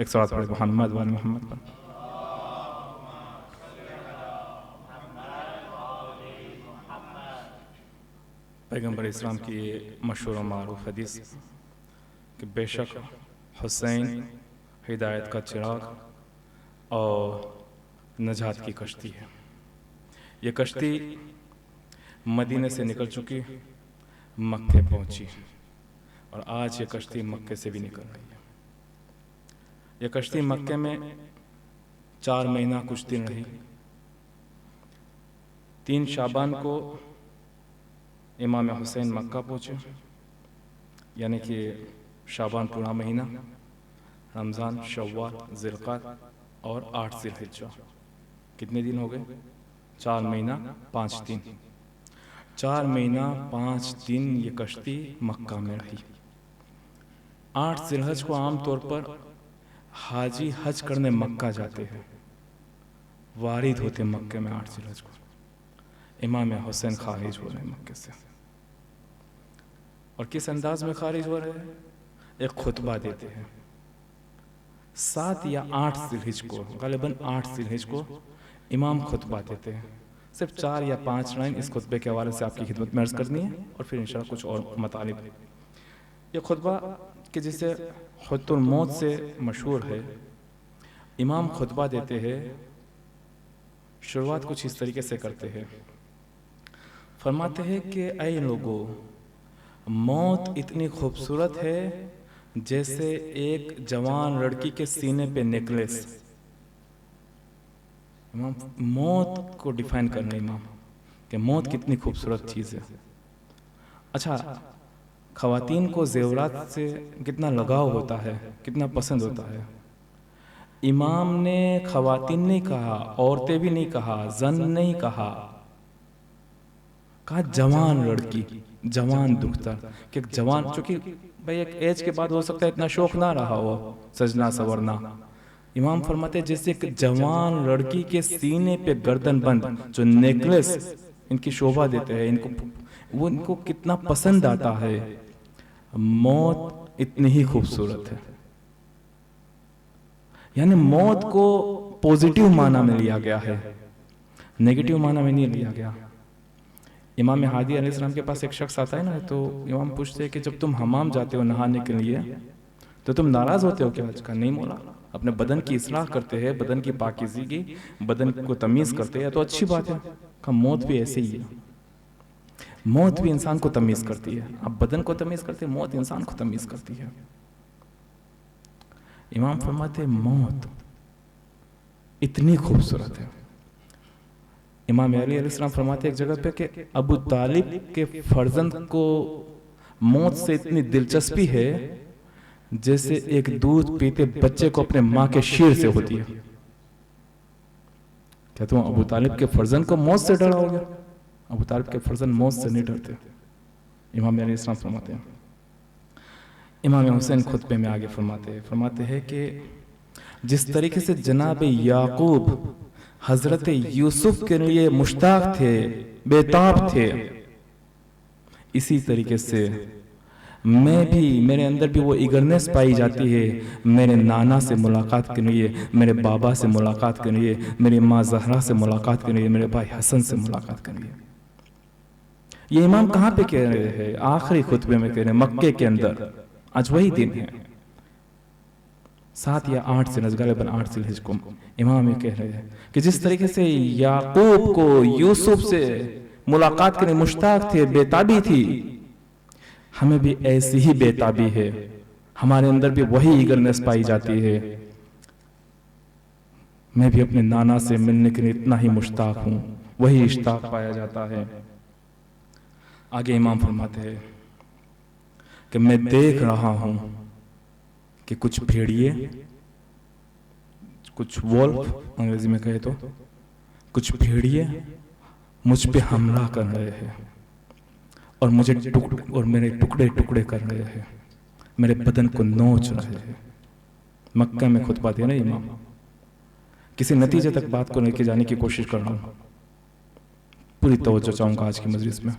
एक सलात पढ़े मोहम्मद वाले मोहम्मद पर पैगम्बर इस्लाम की मशहूर और मारूफ हदीस कि बेशक हुसैन हिदायत का चिराग और नजात की कश्ती है। ये कश्ती मदीने से निकल चुकी, मक्के पहुंची और आज ये कश्ती मक्के से भी निकल गई है। ये कश्ती मक्के में 4 महीना कुछ दिन रही। 3 शाबान को इमाम हुसैन मक्का पहुंचे, यानी कि शाबान पूरा महीना, रमज़ान, शव्वाल, ज़िलक़ाद और 8 ज़िलहिज्जा, कितने दिन हो गए? 4 महीना 5 दिन। 4 महीना 5 दिन ये कश्ती मक्का में रही। 8 ज़िलहज को आमतौर पर हाजी हज करने मक्का जाते हैं, वारिद होते मक्के में 8 ज़िलहज को। इमाम हुसैन खारिज हो रहे हैं मक्के से, और किस अंदाज में खारिज हो रहे हैं? एक खुतबा देते हैं। 7 या 8 ज़िलहिज को, गालिबन 8 ज़िलहिज को इमाम खुतबा देते हैं। सिर्फ 4 या 5 लाइन इस खुतबे के हवाले से आपकी खिदमत में अर्ज़ करनी है और फिर इंशाअल्लाह कुछ और मतालिब। ये खुतबा कि जिसे खुतुल मौत से मशहूर है, इमाम खुतबा देते हैं। शुरुआत कुछ इस तरीके से करते हैं, फरमाते हैं कि ऐ लोगों, मौत इतनी खूबसूरत है जैसे एक जवान लड़की के सीने पे नेकलेस। इमाम मौत को डिफाइन करने इमाम कि मौत कितनी खूबसूरत चीज़ है। अच्छा, ख़वातीन को ज़ेवरात से कितना लगाव होता है, कितना पसंद होता है। इमाम ने ख़वातीन नहीं कहा, औरतें भी नहीं कहा, जन नहीं कहा, कहा जवान लड़की, जवान दुख्तर। कि जवान, चूंकि भाई एक एज के बाद हो सकता है इतना शौक ना रहा हो सजना सवरना। इमाम फरमाते जैसे एक जवान लड़की के सीने पे गर्दन बंद जो नेकलेस इनकी शोभा देते हैं, वो इनको कितना पसंद आता है। मौत इतनी ही खूबसूरत है, यानी मौत को पॉजिटिव माना में लिया गया है, नेगेटिव माना में नहीं लिया गया। इमाम हादी अलैहिस्सलाम के पास एक शख्स आता है ना, तो इमाम पूछते हैं कि जब तुम हमाम जाते हो नहाने के लिए तो तुम नाराज होते हो क्या? का नहीं मौला, अपने बदन की इस्लाह करते हैं, बदन की पाकीज़गी, बदन को तमीज़ करते हैं तो अच्छी बात है। का मौत भी ऐसे ही है, मौत भी इंसान को तमीज़ करती है। अब बदन को तमीज़ करते हैं, मौत इंसान को तमीज़ करती है। इमाम फरमाते मौत इतनी खूबसूरत है। इमाम अली अलैहिस्सलाम फरमाते एक जगह पे कि अबू तालिब के फर्जंद को मौत से इतनी दिलचस्पी है जैसे एक दूध पीते बच्चे को अपने माँ के शीर से होती है। क्या तुम अबू तालिब के फर्जंद को मौत से डराओगे? अबू तालिब के फर्जंद मौत से नहीं डरते। इमाम अली अलैहिस्सलाम फरमाते हैं। इमाम हुसैन खुतबे में आगे फरमाते हैं कि जिस तरीके से जनाब याकूब हजरत यूसुफ के लिए मुश्ताक थे, बेताब थे, इसी तरीके से मैं भी, मेरे अंदर भी वो ईगरनेस पाई जाती है मेरे नाना से मुलाकात के लिए, मेरे बाबा से मुलाकात के लिए, मेरी माँ ज़हरा से मुलाकात के लिए, मेरे भाई हसन से मुलाकात के लिए। ये इमाम कहाँ पे कह रहे हैं? आखिरी खुतबे में कह रहे हैं, मक्के के अंदर। आज वही दिन है, 7 या 8 से गालिबन 8 ज़िलहिज को इमाम ये कह रहे हैं कि जिस तरीके से याकूब को यूसुफ से मुलाकात करने मुश्ताक थे, बेताबी थी, हमें भी ऐसी ही बेताबी है, हमारे अंदर भी वही ईगरनेस पाई जाती है। मैं भी अपने नाना से मिलने के लिए इतना ही मुश्ताक हूं, वही इश्ताक पाया जाता है। आगे इमाम फरमाते हैं कि मैं देख रहा हूं कि कुछ भेड़िए, कुछ वोल्फ अंग्रेजी में कहे तो, कुछ भेड़िए मुझ पे हमला कर रहे हैं और मेरे टुकड़े टुकड़े कर रहे हैं, मेरे बदन को नोच रहे हैं। मक्का में खुतबा दे रहे इमाम, किसी नतीजे तक बात को लेके जाने की कोशिश कर रहा हूं। पूरी तवज्जो चाहूंगा आज की मजलिस में।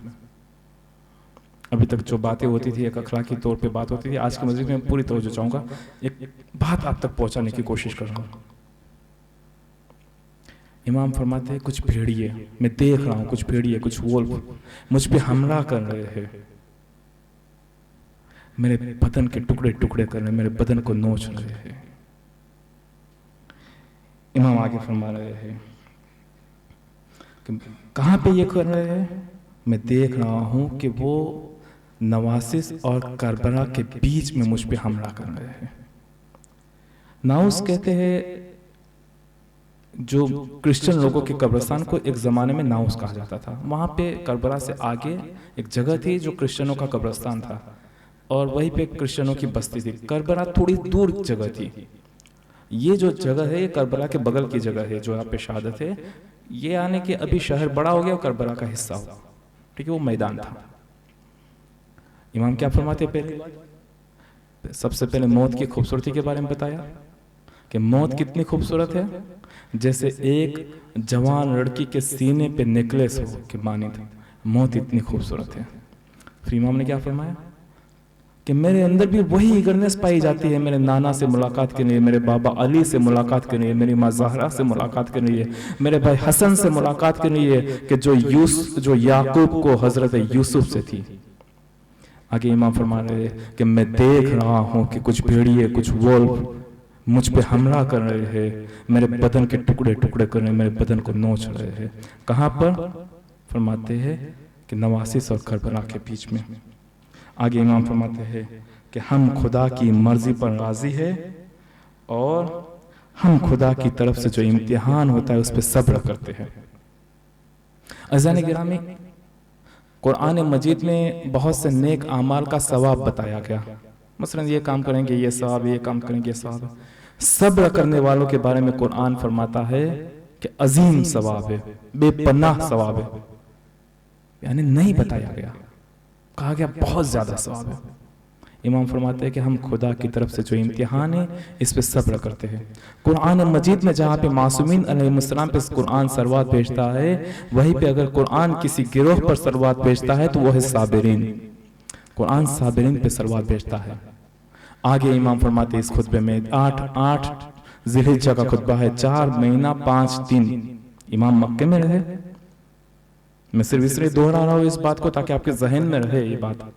अभी तक जो बातें होती थी एक अखलाकी तौर पे बात होती थी, आज की मजलिस में पूरी तवज्जो चाहूंगा, एक बात आप तक पहुंचाने की कोशिश कर रहा हूं। इमाम फरमाते हैं कुछ भेड़िए, मैं देख रहा हूं कुछ भेड़िए, कुछ वोल्फ मुझ पे हमला कर रहे हैं, मेरे बदन के टुकड़े टुकड़े कर रहे हैं, मेरे बदन को नोच रहे हैं। इमाम आगे फरमा रहे हैं कि कहां पे ये कर रहे हैं? मैं देख रहा हूं कि वो नवासिस और करबला के बीच में मुझ पे हमला कर रहे हैं। नाउस कहते हैं, जो क्रिश्चियन लोगों के कब्रिस्तान को एक जमाने में नाउस कहा जाता था। वहां पे करबला से आगे एक जगह थी जो क्रिश्चियनों का कब्रिस्तान था और वहीं पे क्रिश्चियनों की बस्ती थी। करबला थोड़ी दूर जगह थी। ये जो जगह है ये करबला के बगल की जगह है, जो यहाँ पे शहादत है। ये आने के अभी शहर बड़ा हो गया और करबला का हिस्सा हुआ, ठीक है, वो मैदान था। इमाम क्या फरमाते पहले? सबसे पहले मौत की खूबसूरती के बारे में बताया कि मौत कितनी खूबसूरत है, जैसे एक जवान लड़की के सीने पे नेकलेस हो कि मानित मौत इतनी खूबसूरत है। फिर इमाम ने क्या फरमाया कि मेरे अंदर भी वही ईगरनेस पाई जाती है, मेरे नाना से मुलाकात करनी है, मेरे बाबा अली से मुलाकात करनी है, मेरी माँ ज़हरा से मुलाकात करनी है, मेरे भाई हसन से मुलाकात करनी है कि जो याकूब को हजरत यूसुफ से थी। आगे इमाम फरमा रहे कि मैं देख रहा हूं कि कुछ भेड़िए, कुछ वोल्फ मुझ पे हमला कर रहे हैं, मेरे बदन के टुकड़े टुकड़े कर रहे हैं, मेरे बदन को नोच रहे हैं। कहां पर? फरमाते हैं कि नवासिस और करबला के बीच में। आगे इमाम फरमाते हैं कि हम खुदा की मर्जी पर राजी है और हम खुदा की तरफ से जो इम्तिहान होता है उस पर सब्र करते हैं। अज़ान गिरामी, कुरान मजीद में बहुत से नेक आमाल का सवाब बताया गया। मसलन ये काम करेंगे ये सवाब, ये काम करेंगे ये सवाब। सब्र करने वालों के बारे में कुरान फरमाता है कि अजीम सवाब है, बेपनाह सवाब है। यानी नहीं बताया गया, कहा गया बहुत ज्यादा सवाब है। इमाम फरमाते हैं कि हम खुदा की तरफ से जो इम्तिहान है इस पे सब्र करते हैं। कुरान मजीद में जहाँ पे मासूमीन अलैहिस्सलाम पे कुरान सरवात भेजता है, वहीं पे अगर कुरान किसी गिरोह पर सरवात भेजता है तो वो है साबिरीन। कुरान साबिरीन पे सरवात भेजता है। आगे इमाम फरमाते इस खुतबे में 8 ज़िलहिज्जा का खुतबा है, 4 महीना 5 दिन इमाम मक्के में रहे। मैं सिर्फ इसलिए दोहरा रहा हूं इस बात को ताकि आपके जहन में रहे ये बात।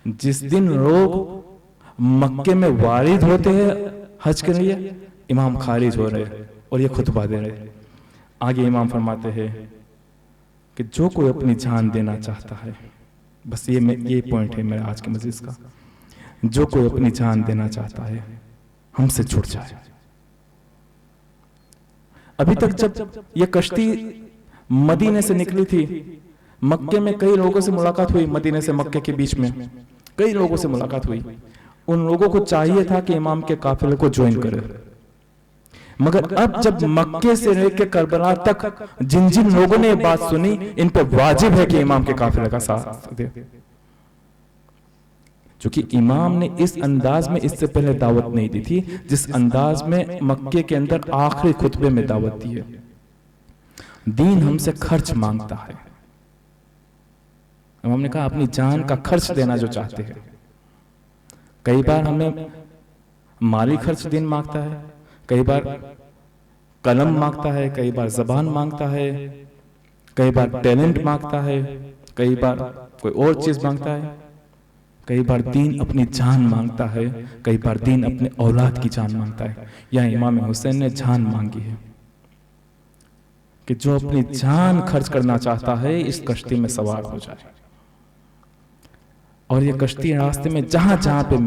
जिस दिन लोग मक्के में वारिद होते हैं हज के लिए, इमाम खारिज हो रहे और ये खुतबा दे रहे। आगे इमाम फरमाते हैं कि जो कोई अपनी जान देना चाहता है, बस ये पॉइंट है मेरा आज के मजलिस का, जो कोई अपनी जान देना चाहता है हमसे छूट जाए। अभी तक जब ये कश्ती मदीने से निकली थी, मक्के में कई लोगों से मुलाकात हुई, मदीने से मक्के के बीच में कई लोगों से मुलाकात हुई। उन लोगों को चाहिए था कि इमाम के काफिले को ज्वाइन करे, मगर अब जब मक्के से लेकर करबला तक जिन जिन लोगों ने बात सुनी, इन पर वाजिब है कि इमाम के काफिले का साथ दे। क्योंकि इमाम ने इस अंदाज में इससे पहले दावत नहीं दी थी जिस अंदाज में मक्के के अंदर आखिरी खुतबे में दावत दी है। दीन हमसे खर्च मांगता है। इमाम ने कहा अपनी जान का खर्च देना जो चाहते हैं। कई बार हमें माली खर्च दीन मांगता है, कई बार कलम मांगता है, कई बार जबान मांगता है, कई बार टैलेंट मांगता है, कई बार कोई और चीज मांगता है, कई बार दीन अपनी जान मांगता है, कई बार दीन अपने औलाद की जान मांगता है। यहाँ इमाम हुसैन ने जान मांगी है कि जो अपनी जान खर्च करना चाहता है इस कश्ती में सवार हो जाए। और ये कश्ती रास्ते में जहां जहां पे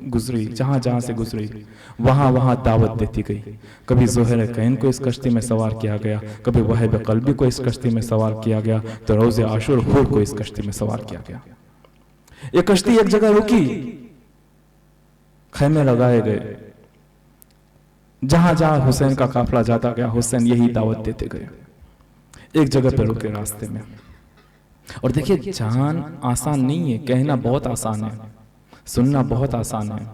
गुजरी, जहां जहां से गुजरी, वहां वहां दावत देती गई। कभी ज़ोहैर कैन को इस कश्ती में सवार किया गया, कभी वहाब क़ल्बी को इस कश्ती में सवार किया गया, तो रोज़े आशूर हुर को इस कश्ती में सवार किया गया। ये कश्ती एक जगह रुकी, खैमे लगाए गए, जहां जहां हुसैन का काफिला जाता गया हुसैन यही दावत देते गए। एक जगह पर रुके रास्ते में। और देखिए, जान आसान नहीं है, कहना बहुत आसान है, सुनना बहुत आसान है।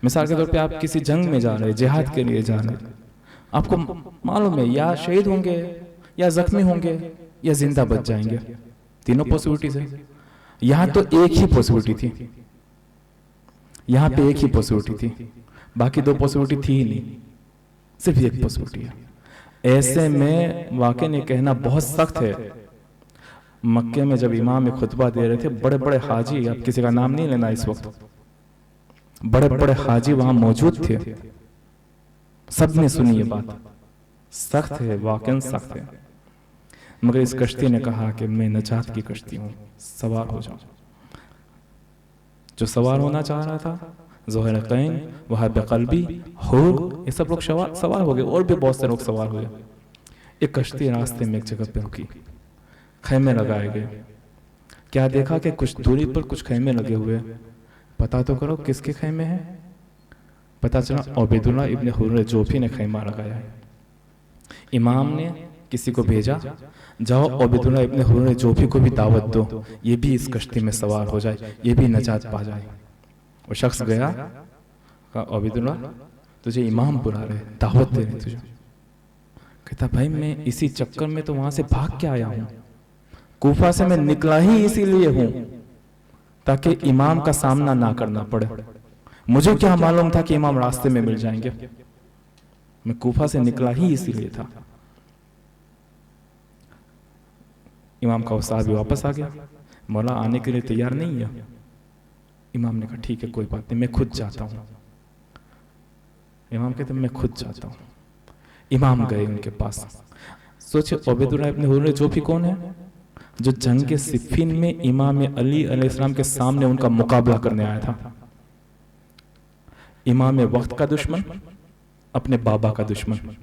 मिसाल के तौर पे आप किसी जंग में जा रहे, जिहाद के लिए जा रहे, आपको मालूम है या शहीद होंगे या जख्मी होंगे या जिंदा बच जाएंगे, तीनों पॉसिबिलिटीज है। यहां तो एक ही पॉसिबिलिटी थी, यहां पे एक ही पॉसिबिलिटी थी, बाकी दो पॉसिबिलिटी थी ही नहीं, सिर्फ एक पॉसिबिलिटी है। ऐसे में वाकई ने कहना बहुत सख्त है। मक्के में जब इमाम खुतबा दे रहे थे, बड़े बड़े हाजी, आप किसी का नाम नहीं लेना इस वक्त, बड़े बड़े हाजी वहां मौजूद थे, सबने सुनी ये बात। सख्त है, वाकई सख्त है। मगर इस कश्ती ने कहा कि मैं नजात की कश्ती हूं, सवार हो जाओ। जो सवार होना चाह रहा था, ज़ोहैर कैन, वहाब क़ल्बी, हुर, ये सब लोग सवार हो गए, और भी बहुत से लोग सवार हुए। एक कश्ती रास्ते में एक जगह पे रुकी, खैमे लगाए गए। क्या देखा कि कुछ दूरी पर कुछ खैमे लगे हुए। पता तो करो किसके खैमे हैं। पता चला उबैदुल्लाह इब्न हुर्र जोफी ने खैमा लगाया है। इमाम ने किसी को भेजा, जाओ उबैदुल्लाह इब्न हुर्र जोफी को भी दावत दो, ये भी इस कश्ती में सवार हो जाए, ये भी नजात पा जाए। वो शख्स गया, कहा उबैदुल्लाह तुझे इमाम बुला रहे, दावत दे रहे तुझे। कहता भाई मैं इसी चक्कर में तो वहां से भाग के आया हूं, कूफा से मैं निकला ही इसीलिए हूं ताकि इमाम का सामना ना करना पड़े। मुझे क्या मालूम था कि इमाम रास्ते में मिल जाएंगे, मैं कूफा से निकला ही इसीलिए था। इमाम का उस्ताद भी वापस आ गया, मौला आने के लिए तैयार नहीं है। इमाम ने कहा ठीक है कोई बात नहीं, मैं खुद जाता हूं। इमाम कहते मैं खुद जाता हूं। इमाम गए उनके पास। सोचे उबैदुल्लाह इब्न हुर्र जोफी कौन है? जो जंग के सिफ़ीन में इमाम अली अलैहिस्सलाम के सामने उनका मुकाबला करने आया था। इमाम वक्त का दुश्मन, अपने बाबा का दुश्मन।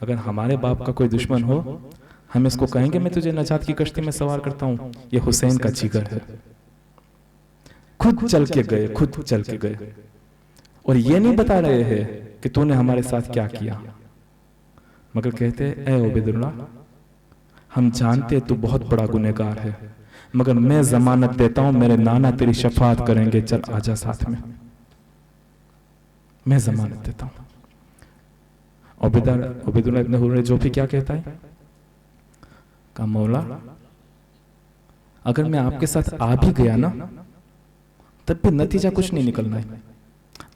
अगर हमारे बाप का कोई दुश्मन हो, हम इसको कहेंगे मैं तुझे नजात की कश्ती में सवार करता हूं। ये हुसैन का जिगर है। खुद चल के गए, खुद चल के गए, और ये नहीं बता रहे हैं कि तूने हमारे साथ क्या किया, मगर कहते ऐ उबैदुल्लाह हम जानते तू बहुत बड़ा गुनहगार है, मगर मैं जमानत देता हूं मेरे नाना तेरी शफाअत करेंगे, चल आजा साथ में, मैं जमानत देता हूं। उबैदुल्लाह इब्न हुर्र जोफी क्या कहता है? कहा मौला अगर मैं आपके साथ आ भी गया ना, तब भी नतीजा कुछ नहीं निकलना है।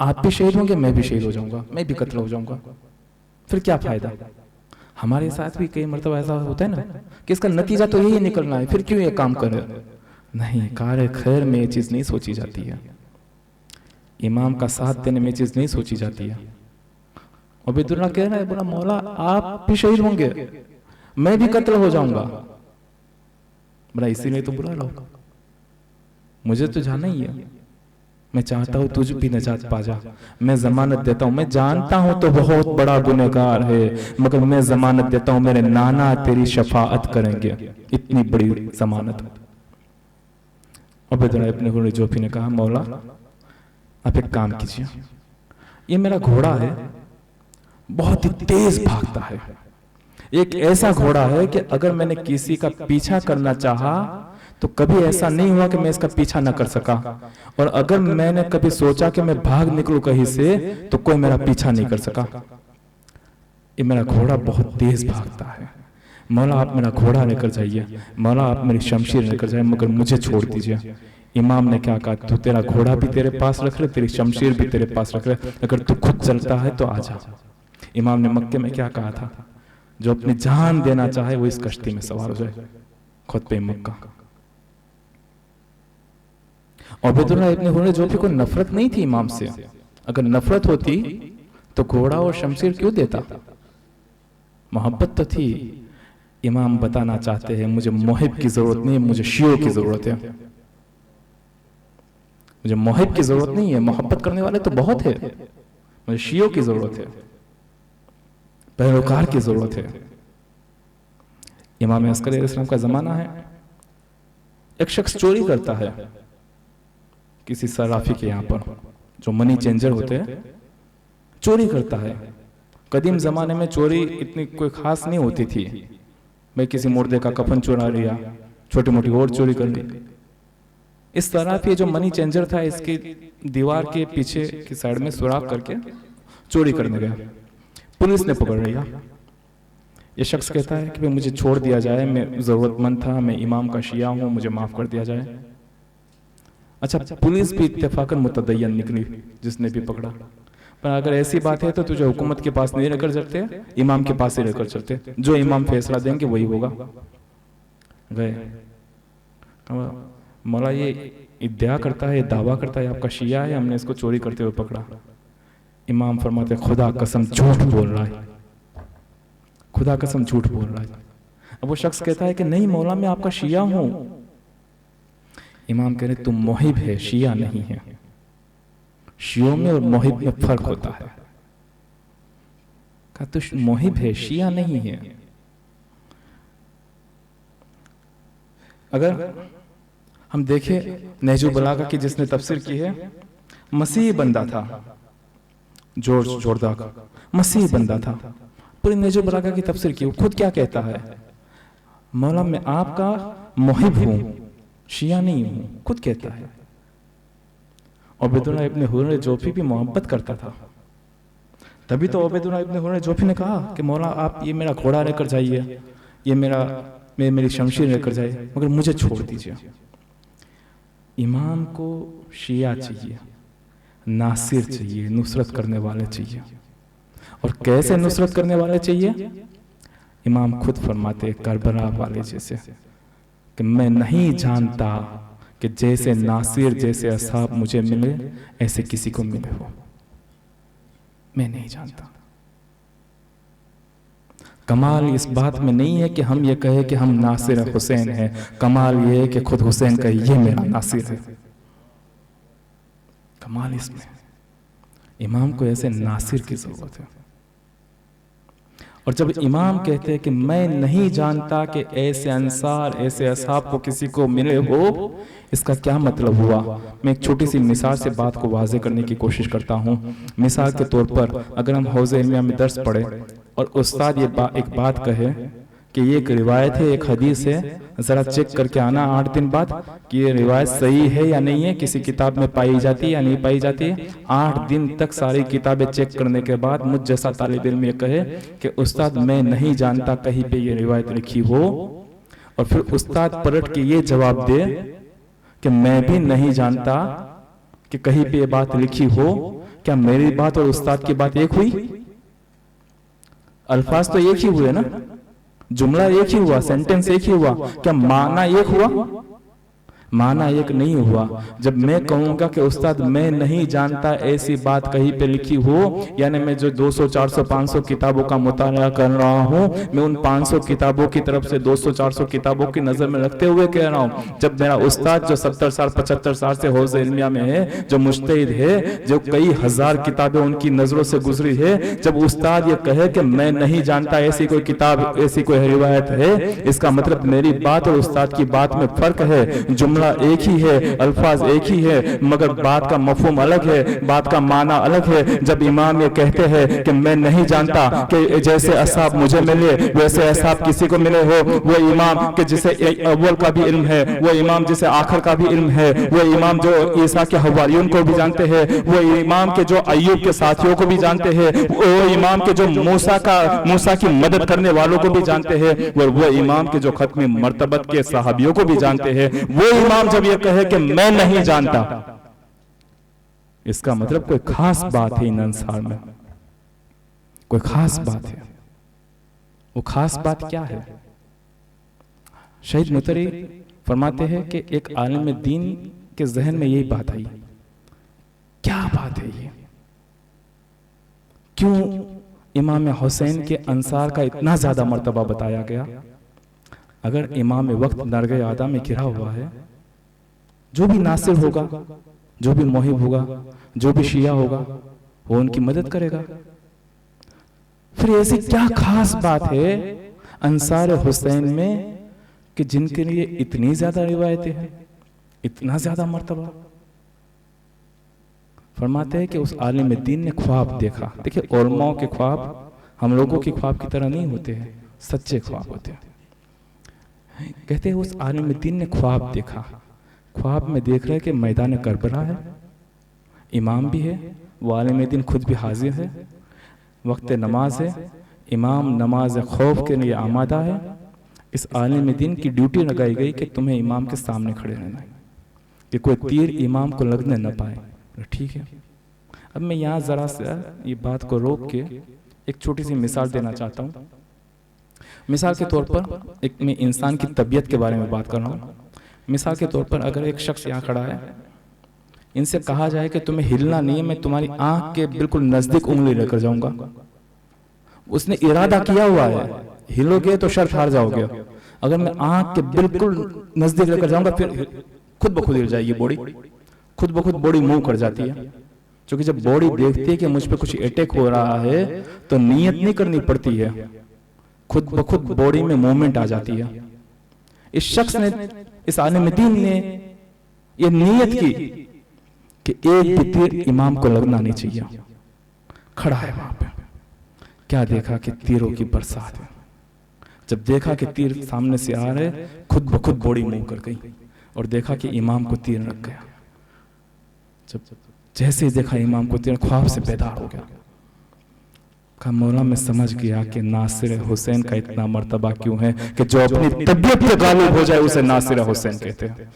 आप भी शहीद होंगे, मैं भी शहीद हो जाऊंगा, मैं भी कत्ल हो जाऊंगा, फिर क्या फायदा। हमारे साथ भी कई मरतबा ऐसा होता है ना कि इसका नतीजा तो यही निकलना है, फिर क्यों ये काम करे। नहीं, कार्य खैर में ये चीज नहीं सोची जाती है, इमाम का साथ देने में चीज नहीं सोची जाती है। उबैदुल्लाह कह रहा है बोला मौला आप भी शहीद होंगे, मैं भी कत्ल हो जाऊंगा, बोला इसीलिए तो बुला लो, मुझे तो जाना ही है, मैं चाहता हूं तुझ भी नजात पा जा, मैं जमानत देता हूं, मैं जानता हूं तो बहुत बड़ा गुनहगार है, मगर मैं जमानत देता हूं मेरे नाना तेरी शफाअत करेंगे, इतनी बड़ी जमानत। उबैदुल्लाह इब्न हुर्र जोफी ने कहा मौला आप एक काम कीजिए, ये मेरा घोड़ा है, बहुत ही तेज भागता है, एक ऐसा घोड़ा है कि अगर मैंने किसी का पीछा करना चाहा तो कभी ऐसा नहीं हुआ कि मैं इसका पीछा ना कर सका, और अगर मैंने कभी सोचा कि मैं भाग निकलूं कहीं से तो कोई मेरा पीछा नहीं कर सका। ये मेरा घोड़ा बहुत तेज भागता है, मौला आप मेरा घोड़ा लेकर जाइए, मौला आप मेरी शमशीर लेकर जाइए, मगर मुझे छोड़ दीजिए। इमाम ने क्या कहा, तू तेरा घोड़ा भी तेरे पास रख ले, तेरी शमशीर भी तेरे पास रख ले, अगर तू खुद चलता है तो आ जा। इमाम ने मक्के में क्या कहा था, जो अपनी जान देना चाहे वो इस कश्ती में सवार हो जाए। खुतबे मक्का। उबैदुल्लाह इब्न हुर्र जोफी को नफरत नहीं थी इमाम से, अगर नफरत होती तो घोड़ा और शमशीर क्यों देता, मोहब्बत तो थी। इमाम बताना चाहते हैं मुझे मुहिब की जरूरत नहीं, मुझे शियों की जरूरत है। मुझे मोहिब की जरूरत नहीं है, मोहब्बत करने वाले तो बहुत है, मुझे शियों की जरूरत है, पैरोकार की जरूरत है। इमाम अस्कर अलैहिस्सलाम का जमाना है, एक शख्स चोरी करता है किसी सराफी के यहाँ पर, जो मनी चेंजर होते हैं, चोरी करता है। कदीम जमाने में चोरी इतनी कोई खास नहीं होती थी, मैं किसी मुर्दे का कफन चुरा लिया, छोटी मोटी और चोरी कर ली। इस तरह जो मनी चेंजर था, इसकी दीवार के पीछे की साइड में सुराख करके चोरी करने गया। पुलिस ने पकड़ लिया। ये शख्स कहता है कि भाई मुझे छोड़ दिया जाए, मैं जरूरतमंद था, मैं इमाम का शिया हूं, मुझे माफ कर दिया जाए। अच्छा, पुलिस भी इत्तेफाकन मुतदय्यन निकली जिसने भी पकड़ा। पर अगर ऐसी बात है तो तुझे हुकूमत के पास नहीं लेकर चलते, इमाम के पास ही लेकर चलते, जो इमाम फैसला देंगे वही होगा। गए, मौला ये इद्या करता है, दावा करता है आपका शिया है, हमने इसको चोरी करते हुए पकड़ा। इमाम फरमाते खुदा कसम झूठ बोल रहा है, खुदा कसम झूठ बोल रहा है। अब वो शख्स कहता है कि नहीं मौला मैं आपका शिया हूं। इमाम कह रहे तुम मोहिब है, शिया नहीं है। शियों में और मोहिब में फर्क होता है। कहा तो मोहिब है, शिया नहीं है। अगर हम देखें नहजुल बलागा की जिसने तफसीर की है, मसीही बंदा था जॉर्ज जोरदाक, मसीही बंदा था, पूरी नहजुल बलागा की तफसीर की। वो खुद क्या कहता है, मौला मैं आपका मोहिब हूं, शिया नहीं हूं, खुद कहता है। उबैदुल्लाह इब्न हुरैर जोफी भी मोहब्बत करता था, तभी तो उबैदुल्लाह इब्न हुरैर जोफी ने कहा कि मौला आप ये मेरा घोड़ा लेकर जाइए, ये मेरी शमशीर लेकर जाइए, मगर मुझे छोड़ दीजिए। इमाम को शिया चाहिए, नासिर चाहिए, नुसरत करने वाले चाहिए। और कैसे नुसरत करने वाले चाहिए? इमाम खुद फरमाते करबला वाले जैसे कि मैं नहीं जानता कि जैसे नासिर जैसे असहाब मुझे मिले ऐसे किसी को मिले हो, मैं नहीं जानता। कमाल इस बात में नहीं है कि हम ये कहे कि हम नासिर हुसैन हैं, कमाल ये है कि खुद हुसैन कहे ये मेरा नासिर है। कमाल इसमें इमाम को ऐसे नासिर की जरूरत है। और जब इमाम कहते हैं कि मैं नहीं जानता कि ऐसे अंसार ऐसे असहाब को किसी को मिले हो, इसका क्या मतलब हुआ? मैं एक छोटी सी मिसाल से बात को वाज़ेह करने की कोशिश करता हूँ। मिसाल के तौर पर अगर हम हौज़े इल्मिया में दर्स पढ़े और उस्ताद ये एक बात कहे कि ये एक रिवायत है, एक हदीस है, ज़रा चेक करके आना 8 दिन बाद कि ये रिवायत सही है या नहीं है, किसी किताब में पाई जाती है या नहीं पाई जाती है। 8 दिन तक सारी किताबें चेक करने के बाद मुझ जैसा तालिब इल्म ये कहे कि उस्ताद मैं नहीं जानता कहीं पे ये रिवायत लिखी हो, और फिर उस्ताद पलट के ये जवाब दे कि मैं भी नहीं जानता कि कहीं पे ये बात लिखी हो, क्या मेरी बात और उस्ताद की बात एक हुई? अल्फाज तो एक ही हुए ना, जुमला एक ही हुआ, सेंटेंस एक ही हुआ, क्या माना एक हुआ? माना एक नहीं हुआ। जब मैं कहूंगा कि उस्ताद मैं नहीं जानता ऐसी बात कहीं पे लिखी हो, यानी मैं जो 200 400 500 किताबों का मुताला कर रहा हूं, मैं उन 500 किताबों की तरफ से 200 400 किताबों की नजर में रखते हुए कह रहा हूं। जब मेरा उस्ताद जो 70 साल 75 साल से हौज़े इल्मिया में है, जो मुज्तहिद है, जो कई हजार किताबें उनकी नजरों से गुजरी है, जब उस्ताद ये कहे कि मैं नहीं जानता ऐसी कोई किताब ऐसी कोई रिवायत है, इसका मतलब मेरी बात और उस्ताद की बात में फर्क है। जुमला एक ही है, अल्फाज एक ही है, मगर बात का मफहूम अलग है, बात का माना अलग है। जब इमाम ये कहते हैं कि मैं नहीं जानता कि जैसे असहाब मुझे मिले वैसे असहाब किसी को मिले हो, वो इमाम के जिसे अव्वल का भी इल्म है, वो इमाम जिसे आखिर का भी इल्म है, वो इमाम जो ईसा के हवारियों को भी जानते हैं, वो इमाम के जो अय्यूब के साथियों को भी जानते हैं, वो इमाम के जो मूसा की मदद करने वालों को भी जानते हैं, वो इमाम के जो खत्म मर्तबत के सहाबियों को भी जानते हैं। वो इमाम जब ये कहे कि मैं नहीं जानता, इसका मतलब कोई खास बात है इन अंसार में, कोई खास बात है। वो खास बात क्या है? शहीद मुतरी फरमाते हैं कि एक आलिम दीन के जहन में यही बात आई, क्या बात है ये, क्यों इमाम हुसैन के अंसार का इतना ज्यादा मर्तबा बताया गया? अगर इमाम वक्त नरगे आदा में घिरा हुआ है, जो भी नासिर होगा जो भी मोहिब होगा, जो भी शिया होगा, वो उनकी मदद करेगा। फिर ऐसी क्या खास बात है अंसार हुसैन में कि जिनके लिए इतनी ज्यादा रिवायतें हैं, इतना ज्यादा मर्तबा? फरमाते हैं कि उस आलिम दीन ने ख्वाब देखा। देखिए, उलमाओं के ख्वाब हम लोगों के ख्वाब की तरह नहीं होते हैं, सच्चे ख्वाब होते हैं। कहते हैं उस आलिम दीन ने ख्वाब देखा। ख्वाब में देख रहे कि मैदान करबला है, इमाम भी है, वो आलिम दीन खुद भी हाजिर है, वक्त नमाज है, इमाम नमाज खौफ के लिए आमादा है। इस आलिम दीन की ड्यूटी लगाई गई कि तुम्हें इमाम के सामने खड़े रहना है, कि कोई तीर इमाम को लगने न पाए। ठीक है, अब मैं यहाँ जरा से ये बात को रोक के एक छोटी सी मिसाल देना चाहता हूँ। मिसाल के तौर पर एक मैं इंसान की तबीयत के बारे में बात कर रहा हूँ। मिसाल के तौर पर अगर एक शख्स यहाँ खड़ा है, इनसे कहा जाए कि तुम्हें हिलना नहीं है, मैं तुम्हारी आंख के बिल्कुल नजदीक उंगली लेकर जाऊंगा। उसने इरादा किया हुआ है, हिलोगे तो शर्त हार जाओगे। अगर मैं आंख के बिल्कुल नजदीक लेकर जाऊंगा, फिर खुद ब खुद हिल जाएगी बॉडी, खुद ब खुद बॉडी मूव कर जाती है। क्योंकि जब बॉडी देखती है कि मुझ पे कुछ अटैक हो रहा है, तो नियत नहीं करनी पड़ती है, खुद ब खुद बॉडी में मूवमेंट आ जाती है। इस शख्स ने, इस आलिम दीन ने ये नियत की कि एक भी तीर इमाम को लगना नहीं चाहिए। खड़ा है वहां पे, क्या देखा कि तीरों की बरसात है। जब देखा कि तीर सामने से आ रहे, खुद ब खुद बॉडी मूव कर गई और देखा कि इमाम को तीर लग गया। जब जैसे ही देखा इमाम को तीर, ख्वाब से बेदार हो गया। कहा मौला मैं समझ गया कि नासिर हुसैन का इतना मर्तबा क्यों है कि जो अपनी तबीयत पे गालिब हो जाए उसे नासिर हुसैन कहते हैं।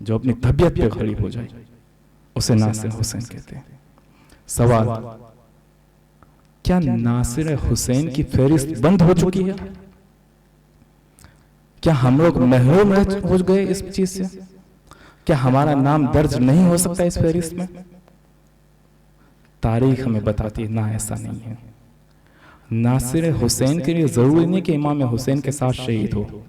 जो अपनी तबीयत पे गालिब हो जाए उसे नासिर हुसैन कहते हैं। सवाल, क्या नासिर हुसैन की फहरिस्त बंद हो चुकी है? क्या हम लोग महरूम हो गए इस चीज से? क्या हमारा नाम दर्ज नहीं हो सकता इस फहरिस्त में? तारीख हमें बताती है ना, ऐसा नहीं है। नासिर हुसैन के लिए जरूरी नहीं कि इमाम हुसैन के साथ शहीद हो।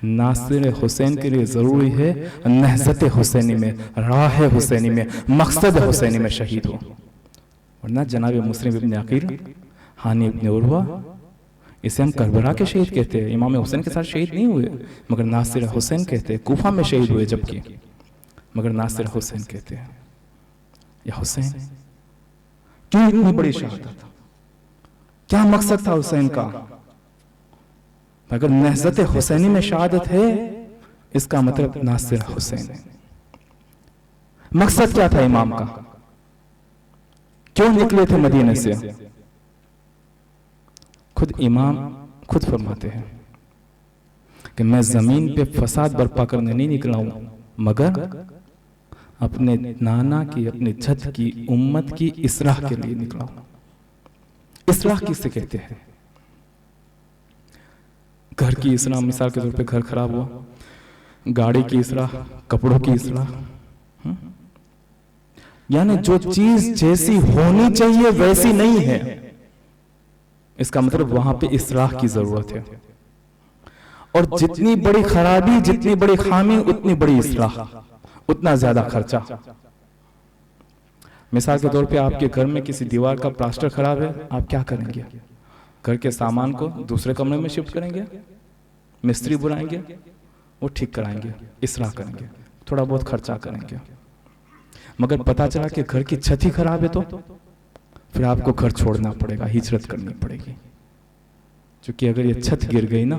नासिर हुसैन के लिए जरूरी है नहजत हुसैनी में, राह हुसैनी में, मकसद हुसैनी में शहीद हो। वरना जनाब मुस्लिम इब्न अकील, हानी इब्न उर्वा, इसे हम करबला के शहीद कहते हैं। इमाम हुसैन के साथ शहीद नहीं हुए, मगर नासिर हुसैन कहते हैं। कूफा में शहीद हुए जबकि, मगर नासिर हुसैन कहते हैं। या हुसैन क्यों इतनी बड़ी शहादत? क्या मकसद था हुसैन का? अगर नहजत हुसैनी में शहादत है, इसका मतलब नासिर हुसैन है। मकसद क्या था इमाम का? क्यों निकले थे मदीने से? खुद इमाम खुद फरमाते हैं कि मैं जमीन पे फसाद बर्पा करने नहीं निकला हूं, मगर अपने नाना की, अपने छत की, उम्मत की इस्लाह के लिए निकला हूं। इस्लाह किससे कहते हैं? घर की इस्लाह, मिसाल के तौर पे घर खराब हुआ, गाड़ी की इस्लाह, कपड़ों की इस्लाह, यानी जो चीज जैसी होनी चाहिए वैसी नहीं है, इसका मतलब वहां पे इस्लाह की जरूरत है। और जितनी बड़ी खराबी, जितनी बड़ी खामी, उतनी बड़ी इस्लाह, उतना ज्यादा खर्चा। मिसाल के तौर पे आपके घर में किसी दीवार का प्लास्टर खराब है, आप क्या करेंगे? घर के सामान को दूसरे कमरे में शिफ्ट करेंगे, मिस्त्री बुलाएंगे, वो ठीक कराएंगे, इस्लाह करेंगे, थोड़ा बहुत खर्चा करेंगे। मगर पता चला कि घर की छत ही खराब है, तो फिर आपको घर छोड़ना पड़ेगा, हिजरत करनी पड़ेगी। क्योंकि अगर ये छत गिर गई ना,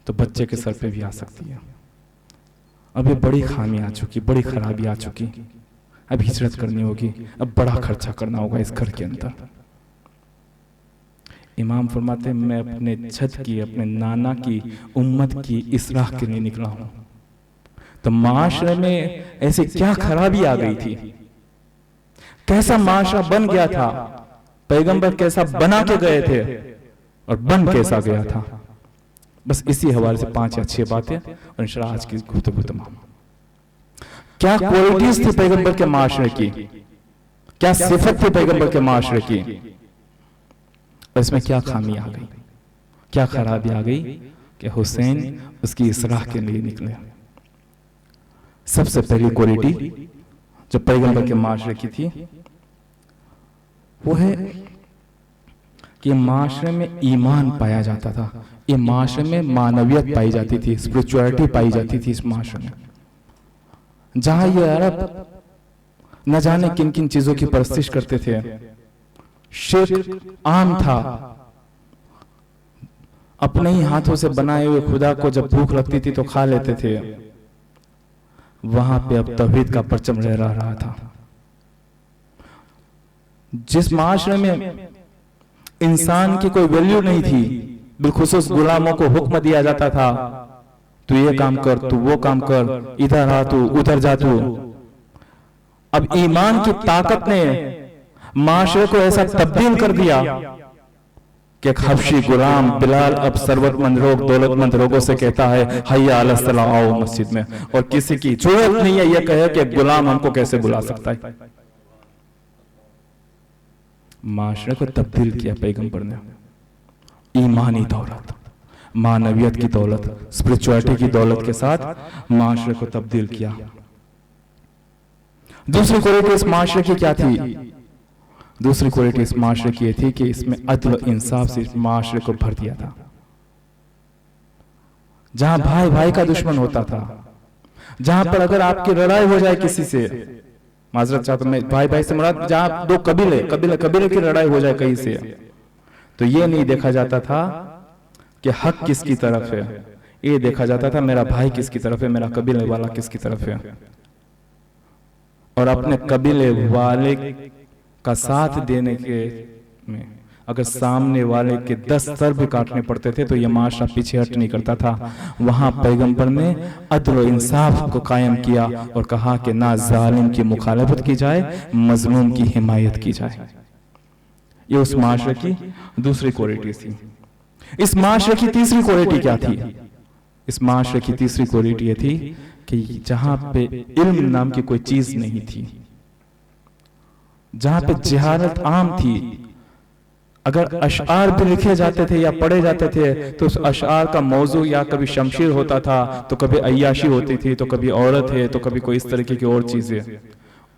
तो बच्चे के सर पे भी आ सकती है। अब ये बड़ी खामी आ चुकी, बड़ी खराबी आ चुकी, अब हिजरत करनी होगी, अब बड़ा खर्चा करना होगा इस घर के अंदर। इमाम फरमाते हैं मैं अपने छत की, अपने नाना की, उम्मत की इस्लाह के लिए निकला हूं। तो माशरे में ऐसी क्या खराबी आ गई थी, कैसा माशरा बन गया था, पैगंबर कैसा बना के गए थे और बन कैसा गया था। बस इसी हवाले से 5 या 6 बातें और इंशाअल्लाह आज की गुफ्तगू तमाम। क्या क्वालिटीज थी पैगंबर के माशरे की, क्या सिफत थी पैगंबर के माशरे की, और इसमें क्या खामी आ गई, क्या खराबी आ गई कि हुसैन उसकी इस्लाह के लिए निकले। सबसे पहली क्वालिटी जो पैगंबर के माशरे की थी वो है कि माशरे में ईमान पाया जाता था, ये माशरे में मानवियत पाई जाती थी, स्पिरिचुअलिटी पाई जाती थी इस माशरे में। जहां ये अरब न जाने किन किन चीजों की परस्तिश करते थे, शिर्क आम था, अपने ही हाथों से बनाए हुए खुदा को जब भूख लगती थी तो खा लेते थे, वहां पे अब तौहीद का परचम लहरा रहा था। जिस माशरे में इंसान की कोई वैल्यू नहीं थी, बिलखुसूस गुलामों को हुक्म दिया जाता था, तू ये काम कर, तू वो काम कर, इधर आ तू, उधर जा तू। अब ईमान की ताकत ने माशरे को ऐसा तब्दील कर दिया कि एक हबशी गुलाम बिलाल अब सरवतमंद लोग, दौलतमंद लोगों से कहता है हय्या अला सलाह, आओ मस्जिद में, और किसी की जरूरत नहीं है यह कहे कि गुलाम हमको कैसे बुला सकता है। माशरे को तब्दील किया पैगंबर ने, ईमानी दौलत, मानवियत की दौलत, स्पिरिचुअलिटी की दौलत के साथ माशरे को तब्दील किया। दूसरी क्वालिटी इस माशरे की क्या थी? दूसरी क्वालिटी इस माशरे की थी कि इसमें अदल इंसाफ से इस माशरे को भर दिया था। जहां भाई भाई का दुश्मन होता था, जहां पर अगर आपकी लड़ाई हो जाए किसी से, माजरत चाहता हूं मैं, भाई भाई से मुराद जहां दो कबीले की लड़ाई हो जाए कहीं से, तो ये नहीं देखा जाता था कि हक किसकी तरफ है, ये देखा जाता था मेरा भाई किसकी तरफ है, मेरा कबीले वाला किसकी तरफ है। और अपने कबीले वाले का साथ देने के में अगर सामने वाले के 10 सर भी काटने पड़ते थे तो यह माशरा पीछे हट नहीं करता था। वहां पैगंबर ने अदल इंसाफ को कायम किया और कहा कि ना जालिम की मुखालफत की जाए, मजलूम की हिमायत की जाए। ये उस माशरे की दूसरी क्वालिटी थी। इस माशरे की तीसरी क्वालिटी क्या थी? इस माशरे की तीसरी क्वालिटी ये थी कि जहां पे इल्म नाम की कोई चीज नहीं थी, जहां पे जिहालत आम थी, अगर अशआर भी लिखे जाते थे या पढ़े जाते थे तो उस अशआर का मौजू या कभी शमशीर होता था, तो कभी अय्याशी होती थी, तो कभी औरत है, तो कभी कोई इस तरीके की और चीजें।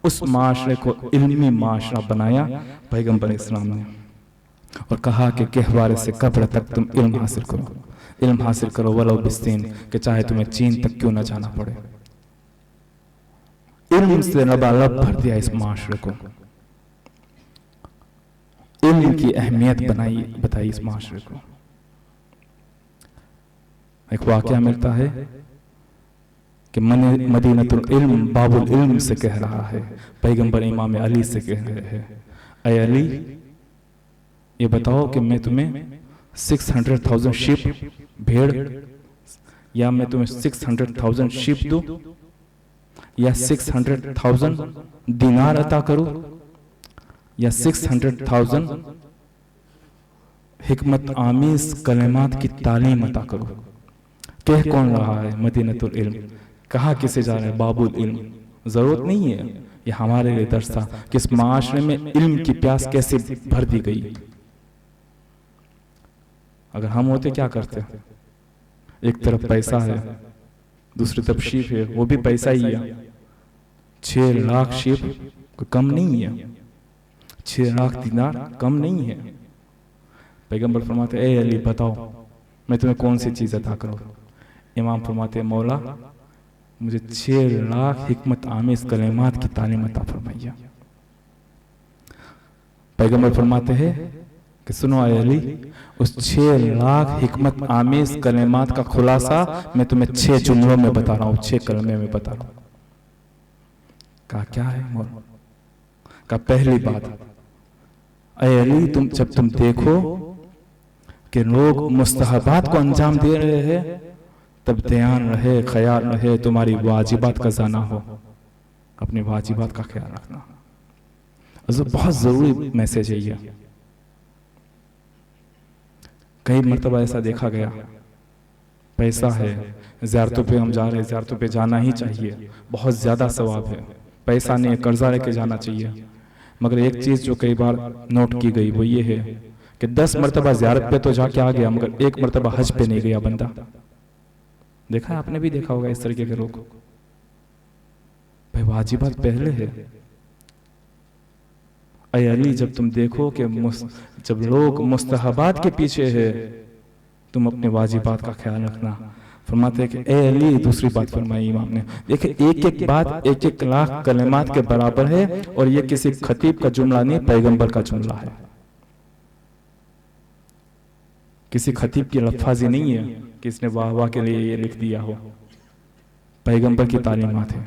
उस माशरे को इल्मी माशरा बनाया पैगंबर इस्लाम ने और कहा कि कहवारे से कब्र तक तुम इल्म हासिल करो, इल्म हासिल करो वलो बिस्तीन, कि चाहे तुम्हें चीन तक क्यों ना जाना पड़े। इल्म से लबालब भर दिया इस माशरे को, इल्म की अहमियत बताई इस माशरे को। एक वाकया मिलता है कि मदीनतुल इल्म बाबुल इल्म से कह रहा है, पैगंबर इमाम अली से कह रहे हैं, ऐ अली ये बताओ कि मैं तुम्हें 600,000 शीप भेड़, या मैं तुम्हें 600,000 शीप दूं, या 600,000 दिनार अता करूं, या 600,000 हिकमत आमीज कलमात की तालीम अता करूं। कह कौन रहा है? मदीनतुल इल्म। कहा किसे जा रहे हैं? बाबुल इल्म। जरूरत नहीं है, ये हमारे लिए दर्स था कि इस माशरे में इल्म की प्यास कैसे भर दी गई। अगर हम होते क्या करते? एक तरफ पैसा है, दूसरी तरफ शीप है, वो भी पैसा ही है। 6 लाख शीप कोई कम नहीं है, 6 लाख दिनार कम नहीं है। पैगंबर फरमाते ए अली बताओ मैं तुम्हें कौन सी चीज अता करूं? इमाम फरमाते मौला मुझे 6 लाख हिकमत आमेज कलेमात की तालीम अता फरमाइए। पैगंबर फरमाते हैं कि सुनो ए अली, उस 6 लाख हिकमत आमेज कलेमात का खुलासा मैं तुम्हें 6 जुमलों में बता रहा हूं, 6 कलमे में बता रहा हूं। कहा क्या है मौला? का पहली बात, ऐ अली जब तुम देखो कि लोग मुस्तहबात को अंजाम दे रहे हैं, तब ध्यान रहे, ख्याल रहे तुम्हारी वाजिबात का जाना हो, अपनी वाजिबात का ख्याल रखना। बहुत जरूरी मैसेज है ये। कई मर्तबा ऐसा देखा गया, पैसा है, ज़ियारतों पे हम जा रहे हैं, ज़ियारतों पे जाना ही चाहिए, बहुत ज्यादा सवाब है, पैसा नहीं कर्जा लेके जाना चाहिए। मगर एक चीज जो कई बार नोट की गई वो ये है कि 10 मरतबा ज़ियारत पे तो जाके आ गया, मगर 1 मरतबा हज पे नहीं गया बंदा। देखा है आपने भी देखा होगा इस तरीके के लोग। भाई वाजिबात पहले है। ऐ अली जब तुम देखो कि जब लोग मुस्तहबात के पीछे है, तुम अपने वाजिबात का ख्याल रखना। फरमाते हैं कि ए अली, दूसरी बात फरमाई इमाम ने, देखिए एक एक बात 1-1 लाख कलिमात के बराबर है, और ये किसी खतीब का जुमला नहीं, पैगंबर का जुमला है। किसी खतीब की लफ्ज़ी नहीं है कि इसने वाह वाह के लिए ये लिख दिया हो, पैगंबर की तालीमात है।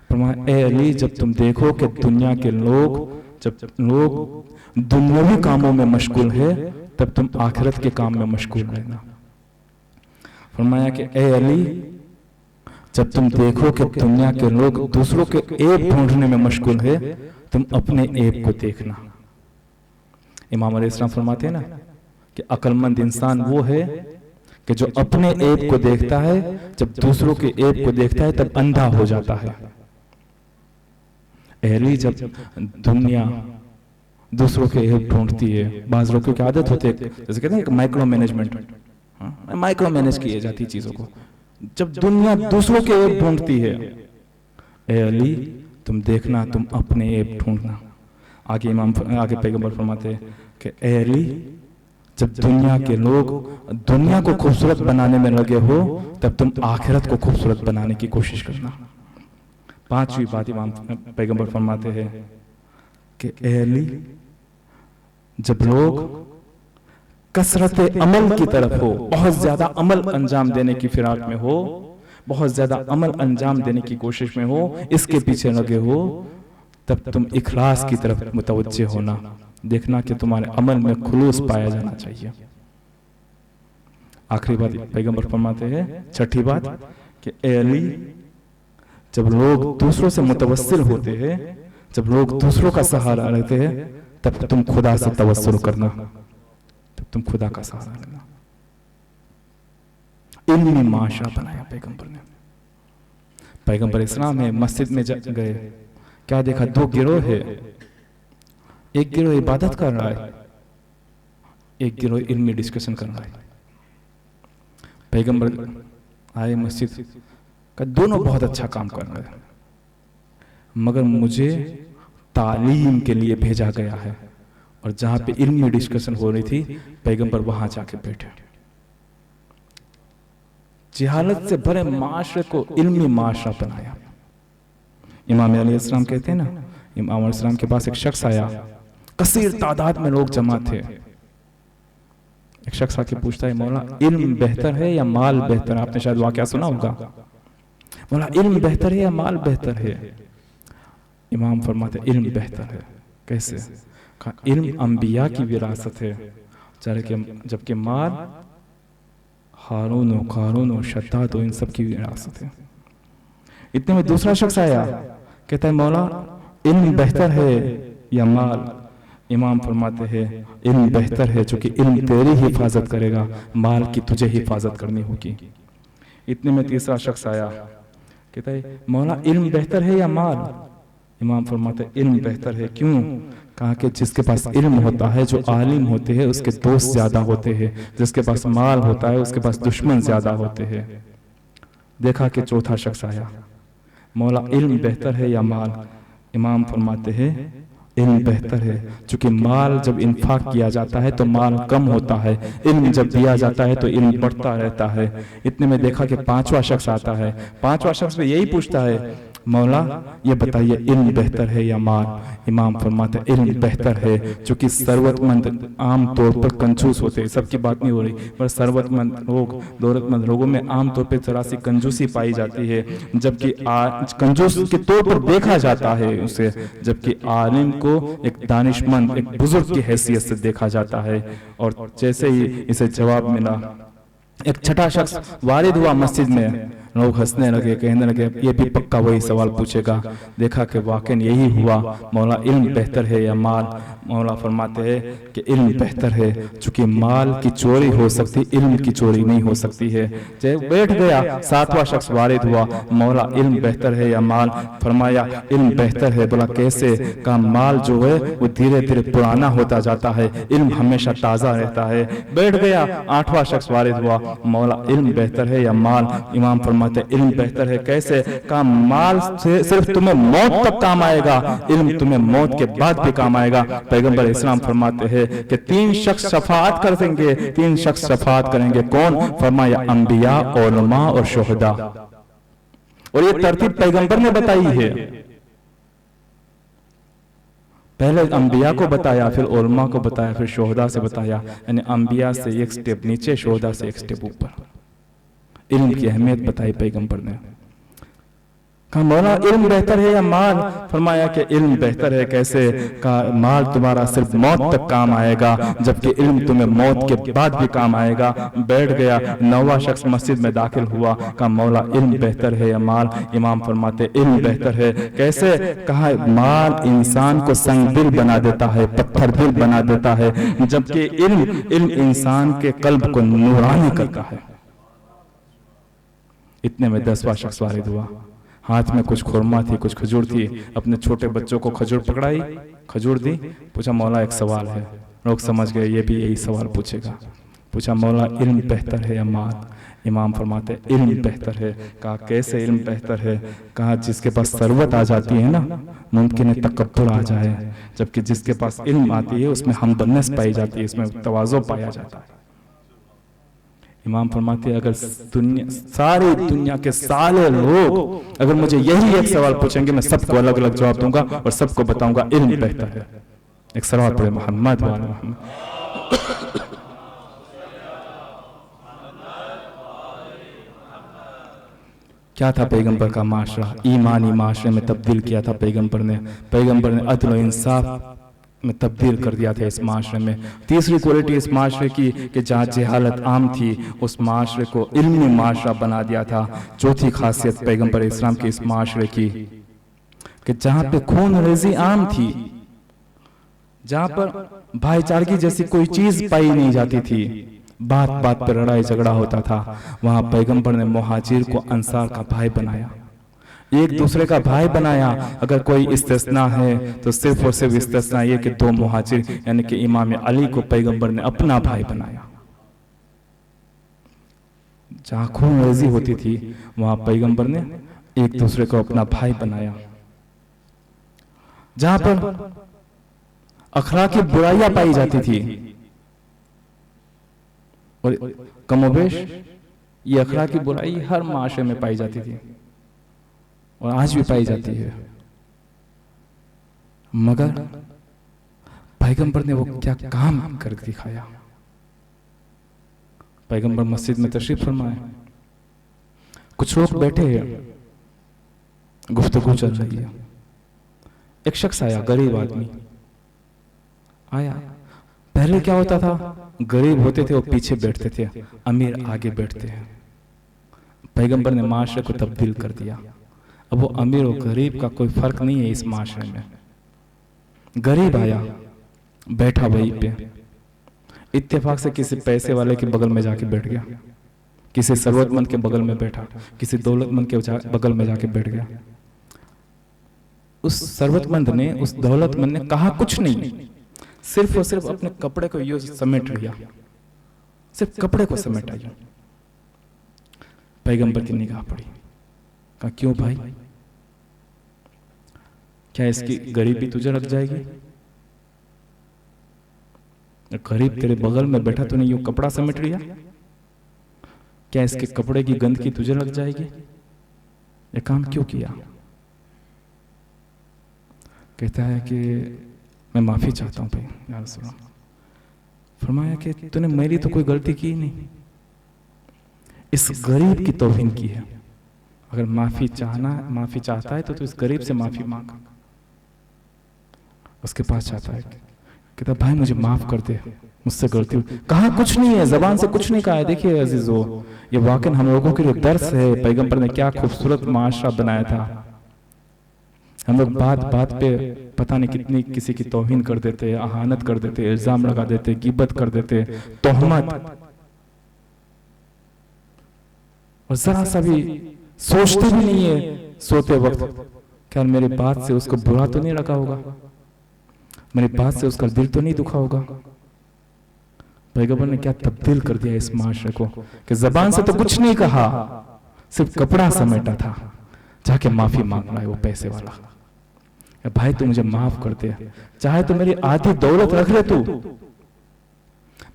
फरमाया ए अली जब तुम देखो कि दुनिया के लोग, जब लोग दुनियावी कामों में मशगूल है, तब तुम आखिरत के काम में मशगूल रहना। फरमाया कि ए अली जब तुम देखो कि दुनिया के लोग दूसरों के ऐब ढूंढने में मशगूल है, तुम अपने ऐब को देखना। इमाम अलैहिस्सलाम फरमाते हैं ना कि अक्लमंद इंसान वो है कि जो अपने ऐब को देखता है, जब दूसरों के ऐब को देखता है तब अंधा हो जाता है। ए अली जब दुनिया दूसरों के ऐब ढूंढती है, बाज लोगों की आदत होती है, जैसे कहते हैं माइक्रो मैनेजमेंट, माइक्रो मैनेज किए जाती चीजों को। जब दुनिया दूसरों के ऐब ढूंढती है, ए अली तुम देखना, तुम अपने ऐब ढूंढना। आगे पैगंबर फरमाते हैं कि ए अली जब दुनिया के लोग दुनिया को खूबसूरत बनाने में लगे हो, तब तुम आखिरत को खूबसूरत बनाने की कोशिश करना। 5वीं बात इमाम पैगंबर फरमाते हैं कि ए अली जब लोग कसरत अमल की तरफ हो, बहुत ज्यादा अमल अंजाम देने की फिराक में हो, बहुत ज्यादा अमल अंजाम देने की कोशिश में हो, इसके पीछे लगे हो, तब तुम इखलास की तरफ मुतवज्जे होना। देखना कि तुम्हारे अमल में खुलूस पाया जाना चाहिए। आखिरी बात पैगंबर फरमाते हैं, 6ठी बात कि ए अली जब लोग दूसरों से मुतवस्सिल होते हैं, जब लोग दूसरों का सहारा लेते हैं, तब तुम खुदा से तवस्सुल करना, तब तुम खुदा का सहारा लेना। इल्मी माशरा बनाया पैगंबर ने। पैगंबर इस्लाम है, मस्जिद में गए, क्या देखा? 2 गिरोह है, एक गिरोह इबादत कर रहा है, एक गिरोह इल्मी डिस्कशन कर रहा है। पैगंबर आए मस्जिद का, दोनों बहुत अच्छा काम कर रहे हैं, मगर मुझे तालीम के लिए भेजा गया है, और जहां पे इल्मी डिस्कशन हो रही थी, पैगंबर वहां जाके बैठे। जिहालत से भरे माशरे को इल्मी माशरा बनाया। इमाम अलैहिस्सलाम कहते हैं ना, इमाम अलैहिस्सलाम के पास एक शख्स आया, कसीर तादाद में लोग जमा थे। एक शख्स आके पूछता है, मौला इल्म बेहतर है या माल बेहतर है? आपने शायद वाकया सुना होगा, मौला इल्म बेहतर है या माल बेहतर है? इमाम फरमाते इल्म बेहतर है। कैसे? कहा इल्म अंबिया की विरासत है, जबकि माल हारून और कारून और शद्दाद इन सब की विरासत है। इतने में दूसरा शख्स आया, कहता है मौला इल्म बेहतर है या माल? इमाम फरमाते हैं इल्म बेहतर है, चूंकि इल्म तेरी हिफाजत करेगा, माल की तुझे हिफाजत करनी होगी। इतने में तीसरा शख्स आया, कहता है मौला इल्म बेहतर है या माल? इमाम फरमाते हैं इल्म बेहतर है। क्यों? कहा कि जिसके पास इल्म होता है, जो आलिम होते हैं, उसके दोस्त ज्यादा होते हैं, जिसके पास माल होता है उसके पास दुश्मन ज्यादा होते हैं। देखा कि चौथा शख्स आया, मौला इल्म बेहतर है या माल? इमाम फरमाते हैं इल्म बेहतर है, क्योंकि माल जब इन्फाक किया जाता है तो माल कम होता है, इल्म जब दिया जाता है तो इल्म बढ़ता रहता है। इतने में देखा कि 5वां शख्स आता है। 5वां शख्स भी यही पूछता है, मौला ये बताइए इल्म बेहतर है या माल? इमाम फरमाते हैं इल्म बेहतर है, क्योंकि सरवतमंद आम तौर पर कंजूस होते हैं, सबकी बात नहीं हो रही, पर सरवतमंद लोग, दौलतमंद लोगों में आम तौर पर जरा सी कंजूसी पाई जाती है, जबकि कंजूस के तौर पर देखा जाता है उसे, जबकि आलिम को एक दानिशमंद, एक बुजुर्ग की हैसियत से देखा जाता है। और जैसे ही इसे जवाब मिला, एक 6ठा शख्स वारिद हुआ मस्जिद में। लोग हंसने लगे, कहने लगे ये भी पक्का वही सवाल पूछेगा। देखा कि वाकई यही हुआ, मौला इल्म बेहतर है या माल? मौला फरमाते हैं कि इल्म बेहतर है, चूंकि माल की चोरी हो सकती, इल्म की चोरी नहीं हो सकती है। जब बैठ गया, 7वां शख्स वारिद हुआ, मौला इल्म बेहतर है या माल? फरमाया इल्म बेहतर है। बोला कैसे? कहा माल जो है वो धीरे धीरे पुराना होता जाता है, इल्म हमेशा ताजा रहता है। बैठ गया, 8वां शख्स वारिद हुआ, मौला इल्म बेहतर है या माल? इमाम फरमाते इल्म बेहतर है कैसे? कहा माल से सिर्फ तुम्हें मौत तक काम आएगा, इल्म तुम्हें मौत के बाद भी काम आएगा। पैगंबर इस्लाम फरमाते हैं कि 3 शख्स शफाअत कर देंगे, 3 शख्स शफाअत करेंगे। कौन? फरमाया अंबिया, उलमा और शुहदा। और ये तरतीब पैगंबर ने बताई है। पहले अंबिया को बताया, फिर उलमा को बताया, फिर शुहदा से बताया। यानी अंबिया से एक स्टेप नीचे, शुहदा से एक स्टेप ऊपर। इल्म की अहमियत बताई पैगंबर ने। कहा मौला इल्म बेहतर है या माल? फरमाया कि इल्म बेहतर है कैसे? कहा माल तुम्हारा सिर्फ मौत तक काम आएगा, जबकि इल्म तुम्हें मौत के बाद भी काम आएगा। बैठ गया, 9वां शख्स मस्जिद में दाखिल हुआ। कहा मौला इल्म बेहतर है या माल? इमाम फरमाते इल्म बेहतर है कैसे? कहा माल इंसान को संगदिल बना देता है, पत्थर दिल बना देता है, जबकि इल्म इंसान के कल्ब को नूरानी करता है। इतने में 10वां शख्स वारिद हुआ। हाथ में कुछ खुरमा थी, कुछ खजूर थी। अपने छोटे बच्चों को खजूर पकड़ाई, खजूर दी। पूछा मौला एक सवाल है। लोग समझ गए ये भी यही सवाल पूछेगा। पूछा मौला इल्म बेहतर है या माल? इमाम फरमाते इल्म बेहतर है। कहा कैसे इल्म बेहतर है? कहा जिसके पास सरवत आ जाती है ना, मुमकिन है तकब्बुर आ जाए, जबकि जिसके पास इल्म आती है उसमें हमदर्दी पाई जाती है, इसमें तवाज़ो पाया जाता है। इमाम फरमाते अगर सारी दुनिया के सारे लोग अगर मुझे यही एक सवाल पूछेंगे, मैं सबको अलग अलग जवाब दूंगा और सबको बताऊंगा इल्म बेहतर है। एक सवाल पढ़े मोहम्मद वाले मोहम्मद। क्या था पैगंबर का माशरा? ईमानी माशरे में तब्दील किया था पैगंबर ने। पैगंबर ने अदल और इंसाफ में तब्दील कर दिया था इस माशरे में। तीसरी क्वालिटी इस माशरे की कि जहाँ जहालत आम थी उस माशरे को इल्मी माशरा बना दिया था। चौथी खासियत पैगंबर इस्लाम के इस माशरे की कि जहाँ पे खून रेजी आम थी, जहाँ पर भाईचारगी जैसी कोई चीज पाई नहीं जाती थी, बात बात पर लड़ाई झगड़ा होता था, वहां पैगंबर ने मुहाजिर को अंसार का भाई बनाया, एक दूसरे का भाई बनाया। अगर कोई इस्तिस्ना है तो सिर्फ और सिर्फ इस्तिस्ना ये कि 2 मुहाजिर यानी कि इमाम अली को पैगंबर ने अपना भाई बनाया। जहां खून रेजी होती थी वहां पैगंबर ने एक दूसरे को अपना भाई बनाया। जहां पर अखलाक की बुराइयां पाई जाती थी और कमोबेश ये अखलाक की बुराई हर माशरे में पाई जाती थी और आज भी पाई जाती है, मगर पैगंबर ने वो क्या काम कर दिखाया। पैगंबर मस्जिद में तशरीफ फरमाए, कुछ लोग बैठे हैं, गुफ्तगू चल रही है। एक शख्स आया, गरीब आदमी आया। पहले क्या होता था, गरीब होते थे वो पीछे बैठते थे, अमीर आगे बैठते हैं। पैगंबर ने माशरे को तब्दील कर दिया। अब वो अमीर और गरीब का कोई फर्क नहीं है इस माशरे में। गरीब आया, बैठा वहीं पे, इत्तेफाक से किसी पैसे वाले के बगल में जाके बैठ गया, किसी जरूरतमंद के बगल में बैठा, किसी दौलतमंद के बगल में जाके बैठ गया। उस जरूरतमंद ने, उस दौलतमंद ने कहा कुछ नहीं, सिर्फ और सिर्फ अपने कपड़े को यूं समेट लिया, सिर्फ कपड़े को समेटा यूं। पैगंबर की निगाह पड़ी, कहा क्यों भाई, क्या इसकी गरीबी तुझे लग जाएगी? गरीब तेरे बगल में बैठा तूने यूं कपड़ा समेट लिया, क्या इसके कपड़े की गंदगी तुझे लग जाएगी? ये काम क्यों किया? कहता है कि मैं माफी चाहता हूं भाई या रसूल अल्लाह। फरमाया कि तूने मेरी तो कोई गलती की नहीं, इस गरीब की तौहीन की है। अगर माफी चाहता है तो तू इस गरीब से माफी मांग। उसके पास चाहता है, कहता भाई मुझे माफ कर दे, मुझसे गलती हुई। कहा कुछ नहीं है, जबान से कुछ नहीं कहा है। देखिए अजीजों, ये वाकई हम लोगों के लिए दर्स है। पैगंबर ने क्या खूबसूरत माशरा बनाया था। हम लोग बात बात पे पता नहीं कितनी किसी की तौहीन कर देते, अहानत कर देते, इल्जाम लगा देते, गिबत कर देते, तोहमत, और जरा सा भी सोचते भी नहीं है सोते वक्त, क्या मेरी बात से उसको बुरा तो नहीं लगा होगा, मेरी बात से उसका दिल तो नहीं दुखा होगा। पैगंबर ने क्या तब्दील कर दिया इस माशरे को कि जबान से तो कुछ नहीं कहा, सिर्फ कपड़ा समेटा था, जाके माफी मांग रहा है वो पैसे वाला। भाई तू मुझे माफ कर दे, चाहे तो मेरी आधी दौलत रख ले तू,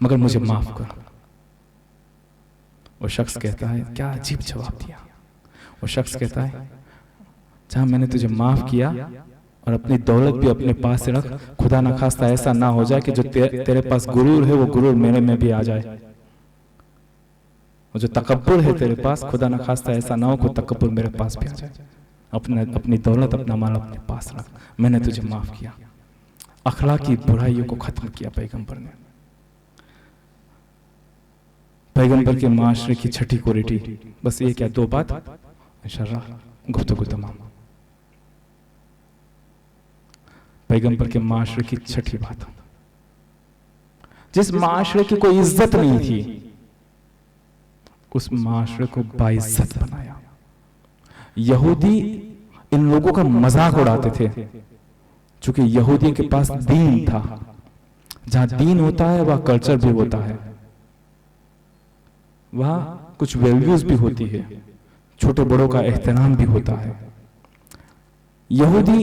मगर मुझे माफ कर। वो शख्स कहता है, क्या अजीब जवाब दिया। वो शख्स कहता है, जहां मैंने तुझे माफ किया और अपनी दौलत भी अपने पास से रख, खुदा ना खास्ता ऐसा ना हो जाए कि जो तेरे पास गुरूर है वो गुरूर मेरे में भी आ जाए। जो तकब्बुर है तेरे पास, खुदा ना खास्ता ऐसा ना हो कि तकब्बुर मेरे पास भी आ जाए। अपनी दौलत, अपना माल अपने पास रख, मैंने तुझे माफ किया। अखलाकी बुराइयों को खत्म किया पैगंबर ने। पैगंबर के माशरे की छठी क्वालिटी, बस ये क्या, 2 बात, इंशाअल्लाह गुफ्तगू तमाम। पैगंबर के माशरे की छठी बात, जिस माशरे की कोई इज्जत नहीं थी, उस माशरे को बाइज्जत बनाया। यहूदी इन लोगों का मजाक उड़ाते थे, क्योंकि यहूदियों के पास दीन था। जहां दीन होता है वह कल्चर भी होता है, वहां कुछ वैल्यूज भी होती है, छोटे बड़ों का एहतराम भी होता है। यहूदी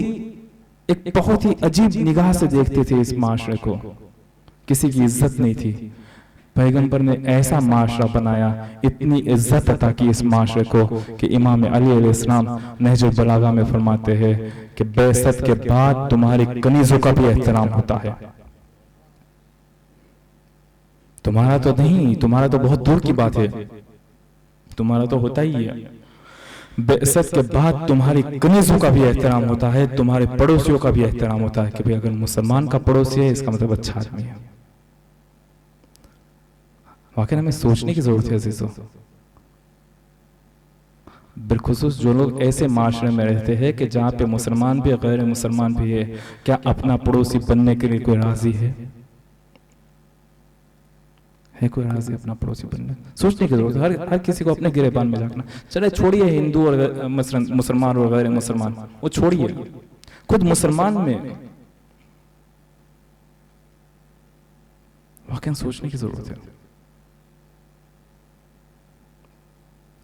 एक बहुत ही अजीब निगाह से देखते थे इस माशरे को, किसी की इज्जत नहीं थी। पैगंबर ने ऐसा माशरा बनाया, इतनी इज्जत अता की इस माशरे को कि इमाम अली अलैहिस्सलाम नहजुल बलागा में फरमाते हैं कि बेइज्जत के बाद तुम्हारी कनीजों का भी एहतराम होता है। तुम्हारा तो नहीं, तुम्हारा तो बहुत दूर की बात है, तुम्हारा तो होता ही है। बेइज्जत के बाद तुम्हारी कनीजों का भी एहतराम होता है, तुम्हारे पड़ोसियों का भी एहतराम होता है कि भाई अगर मुसलमान का पड़ोसी है इसका मतलब अच्छा आदमी है। वाकई हमें सोचने की जरूरत है अजीजों, बिलखुसूस जो लोग ऐसे माशरे में रहते हैं कि जहाँ पे मुसलमान भी गैर मुसलमान भी है, क्या अपना पड़ोसी बनने के लिए कोई राजी है कोई राजी अपना पड़ोसी बनने? सोचने की जरूरत है, हर किसी को अपने गिरेबान में झांकना। चले छोड़िए हिंदू और मुसलमान और गैर मुसलमान, वो छोड़िए, खुद मुसलमान में वाकई सोचने की जरूरत है।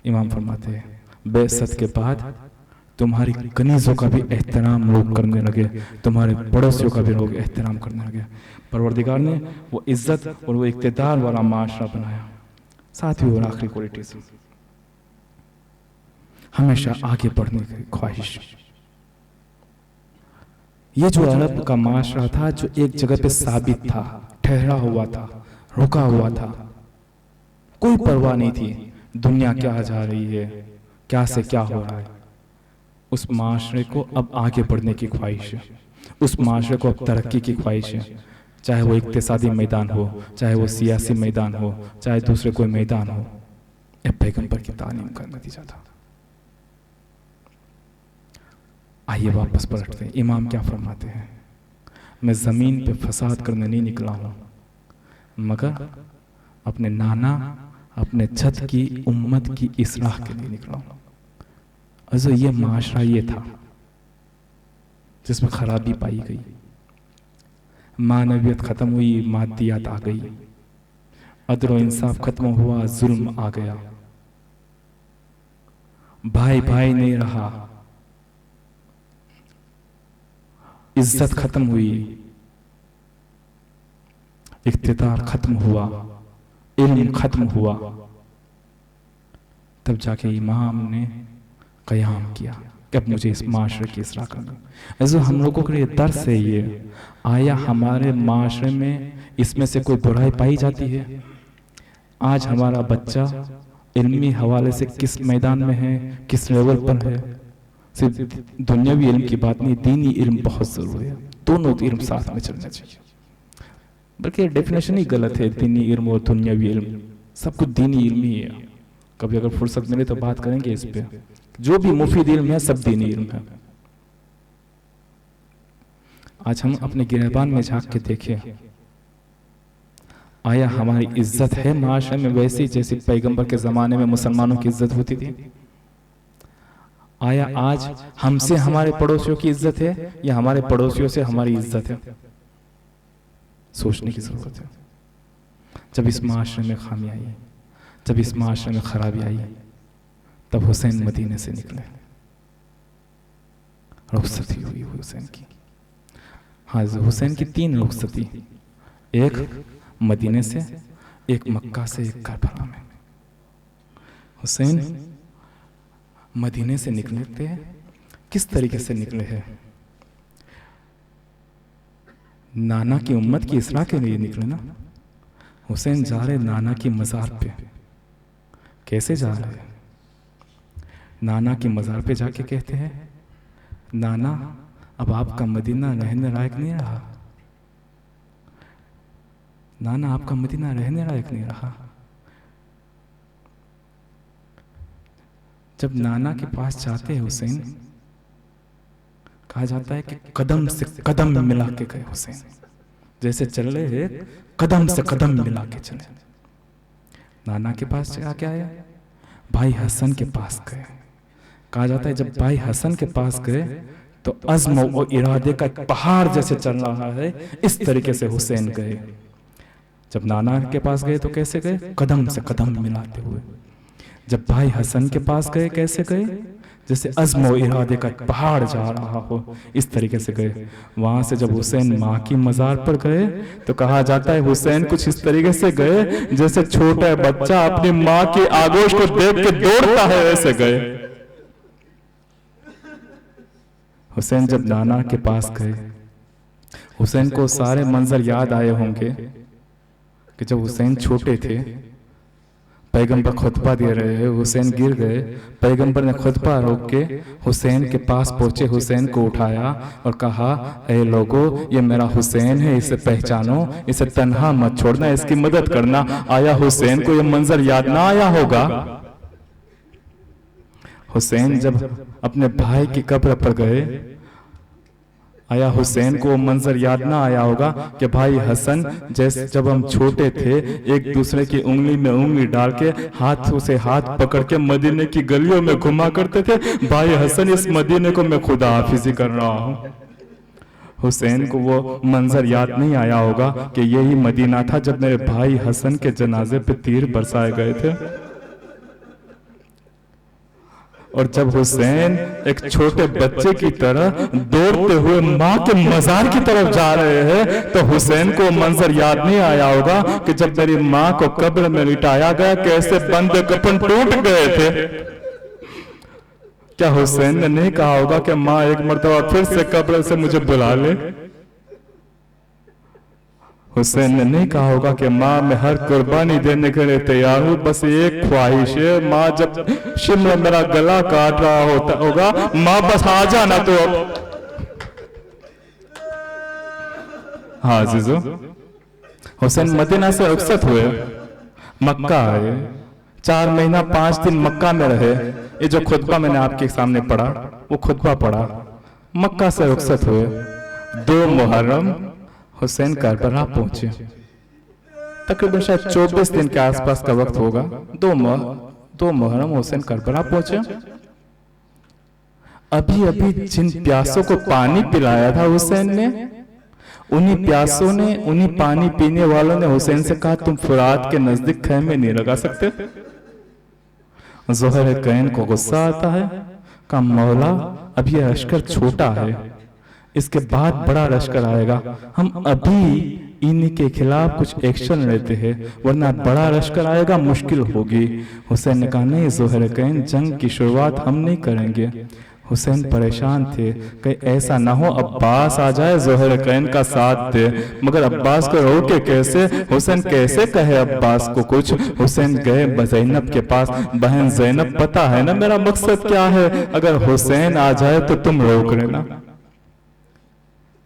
इमाम फरमाते हैं, बेइज्जत के बाद तुम्हारी कनीजों का भी एहतराम लोग करने लगे, तुम्हारे पड़ोसियों का भी लोग एहतराम करने लगे। परवरदिगार ने वो इज्जत और वो इक़्तिदार वाला माशरा बनाया। सातवीं और आखिरी क्वालिटी, हमेशा आगे बढ़ने की ख्वाहिश। ये जो अरब का माशरा था, जो एक जगह पे साबित था, ठहरा हुआ था, रुका हुआ था, कोई परवाह नहीं थी दुनिया क्या जा रही है, क्या से क्या हो रहा है। उस माशरे को अब आगे बढ़ने की ख्वाहिश है, उस माशरे को अब तरक्की की ख्वाहिश है। चाहे वो इक्तिसादी मैदान हो, चाहे वो सियासी मैदान हो, चाहे दूसरे कोई मैदान हो, यह पैगंबर की तालीम का नतीजा था। आइए वापस पलटते हैं, इमाम क्या फरमाते हैं, मैं जमीन पे फसाद करने नहीं निकला हूं, मगर अपने नाना, अपने छत की उम्मत की इस्लाह के लिए निकला हूं। अजो ये माशरा ये था जिसमें खराबी पाई गई, मानवियत खत्म हुई, मादियात आ गई, अदल और इंसाफ खत्म हुआ, जुल्म आ गया, भाई भाई नहीं रहा, इज्जत खत्म हुई, इख्तिदार खत्म हुआ, इल्म खत्म हुआ। तब जाके इमाम ने क़याम किया कि अब मुझे इस माशरे की इस्लाह करनी। ऐसे हम लोगों के लिए दर्स है ये, आया हमारे माशरे में इसमें से कोई बुराई पाई जाती है? आज हमारा बच्चा इल्मी हवाले से किस मैदान में है, किस लेवल पर है? सिर्फ दुनियावी इल्म की बात नहीं, दीनी इल्म बहुत जरूरी है, दोनों इल्म साथ में चलना चाहिए। बल्कि डेफिनेशन ही गलत है, दीनी इल्म और दुनियावी इल्म, सब कुछ दीनी इल्म ही है। कभी अगर फुर्सत मिले तो बात करेंगे इस पे। जो भी मुफीद इल्म है सब दीनी इल्म है। आज हम अपने गिरबान में झांक के देखें, आया हमारी इज्जत है माशरे में वैसी जैसी पैगंबर के जमाने में मुसलमानों की इज्जत होती थी? आया आज हमसे हमारे पड़ोसियों की इज्जत है या हमारे पड़ोसियों से हमारी इज्जत है? सोचने की जरूरत है। जब इस माशरे में खामी आई, जब इस माशरे में खराबी आई, तब हुसैन मदीने से निकले, रुखसती हुई हुसैन की। हाँ, हुसैन की 3 रुखसती, एक मदीने से, एक मक्का से, एक करबला में। हुसैन मदीने से निकले थे, किस तरीके से निकले हैं? नाना की उम्मत की इसलाह के लिए निकले ना। हुसैन जा रहे नाना की मज़ार पे। कैसे जा रहे हैं? नाना की मज़ार पे जाके कहते हैं, नाना अब आपका मदीना रहने लायक नहीं रहा, नाना आपका मदीना रहने लायक नहीं रहा। जब नाना के पास जाते हैं हुसैन, कहा जाता है कि कदम से कदम मिला के गए हुसैन, जैसे चल रहे हैं कदम से कदम मिला के चले। नाना के पास क्या आया? भाई हसन के पास गए। कहा जाता है जब भाई हसन के पास गए तो अज़्म और इरादे का एक पहाड़ जैसे चल रहा है, इस तरीके से हुसैन गए। जब नाना के पास गए तो कैसे गए? कदम से कदम मिलाते हुए। जब भाई हसन के पास गए कैसे गए? जैसे अज़्म और इरादे का एक पहाड़ जा रहा हो, इस तरीके से गए। वहां से जब हुसैन माँ की मज़ार पर गए तो कहा जाता है हुसैन कुछ इस तरीके से गए जैसे छोटा बच्चा अपनी माँ की आगोश को देख के दौड़ता है, ऐसे गए। हुसैन जब नाना के पास गए, हुसैन को सारे मंजर याद आए होंगे कि जब हुसैन छोटे थे, पैगंबर खुतबा दे रहे हैं, हुसैन गिर गए, पैगंबर ने खुतबा रोक के हुसैन के पास पहुंचे, हुसैन को उठाया और कहा, ए लोगो ये मेरा हुसैन है, इसे पहचानो, इसे तन्हा मत छोड़ना, इसकी मदद करना। आया हुसैन को ये मंजर याद ना आया होगा? हुसैन जब अपने भाई की कब्र पर गए, आया हुसैन को मंजर याद ना आया होगा कि भाई हसन जैसे जब हम छोटे थे एक दूसरे की उंगली में उंगली डाल के हाथों से हाथ पकड़ के मदीने की गलियों में घुमा करते थे, भाई हसन इस मदीने को मैं खुदा हाफिजी कर रहा हूँ। हुसैन को वो मंजर याद नहीं आया होगा कि यही मदीना था जब मेरे भाई हसन के जनाजे पे तीर बरसाए गए थे। और जब हुसैन एक छोटे बच्चे की तरह दौड़ते हुए माँ के मज़ार की तरफ जा रहे हैं तो हुसैन को मंजर याद नहीं आया होगा कि जब मेरी माँ को कब्र में लिटाया गया कैसे बंदे कफन टूट गए थे। क्या हुसैन ने नहीं कहा होगा कि माँ एक मर्तबा फिर से कब्र से मुझे बुला ले? हुसैन ने नहीं कहा होगा कि माँ मैं हर कुर्बानी देने के लिए तैयार हूँ, बस एक ख्वाहिश है, माँ जब शिमला मेरा गला काट रहा होता होगा, माँ बस आ जाना। तो हाँ जीजो, हुसैन मदीना से रुखसत हुए, मक्का आए, 4 महीना 5 दिन मक्का में रहे। ये जो खुतबा मैंने आपके सामने पढ़ा वो खुतबा पढ़ा। मक्का से रुखसत हुए, 2 मुहर्रम हुसैन करबला पहुंचे। तकरीबन शायद 24 दिन के आसपास का वक्त होगा। 2 मुहर्रम हुसैन करबला पहुंचे। अभी अभी जिन प्यासों को पानी पिलाया था हुसैन ने, उन्हीं प्यासों ने, उन्हीं पानी पीने वालों ने हुसैन से कहा तुम फुरात के नजदीक खैमे नहीं लगा सकते। ज़ोहर कैन को गुस्सा आता है, कहा मौला अब यह लश्कर छोटा है, इसके बाद बड़ा लश्कर आएगा, हम अभी इन्हीं के खिलाफ कुछ एक्शन लेते हैं वरना बड़ा लश्कर आएगा, मुश्किल होगी। हुसैन ने कहा नहीं ज़ोहर कैन, जंग की शुरुआत हम नहीं करेंगे। हुसैन परेशान थे, कहीं ऐसा ना हो अब्बास आ जाए ज़ोहर कैन का साथ दे, मगर अब्बास को रोके कैसे? हुसैन कैसे कहे अब्बास को कुछ? हुसैन गए ज़ैनब के पास, बहन ज़ैनब पता है ना मेरा मकसद क्या है, अगर हुसैन आ जाए तो तुम रोक लेना।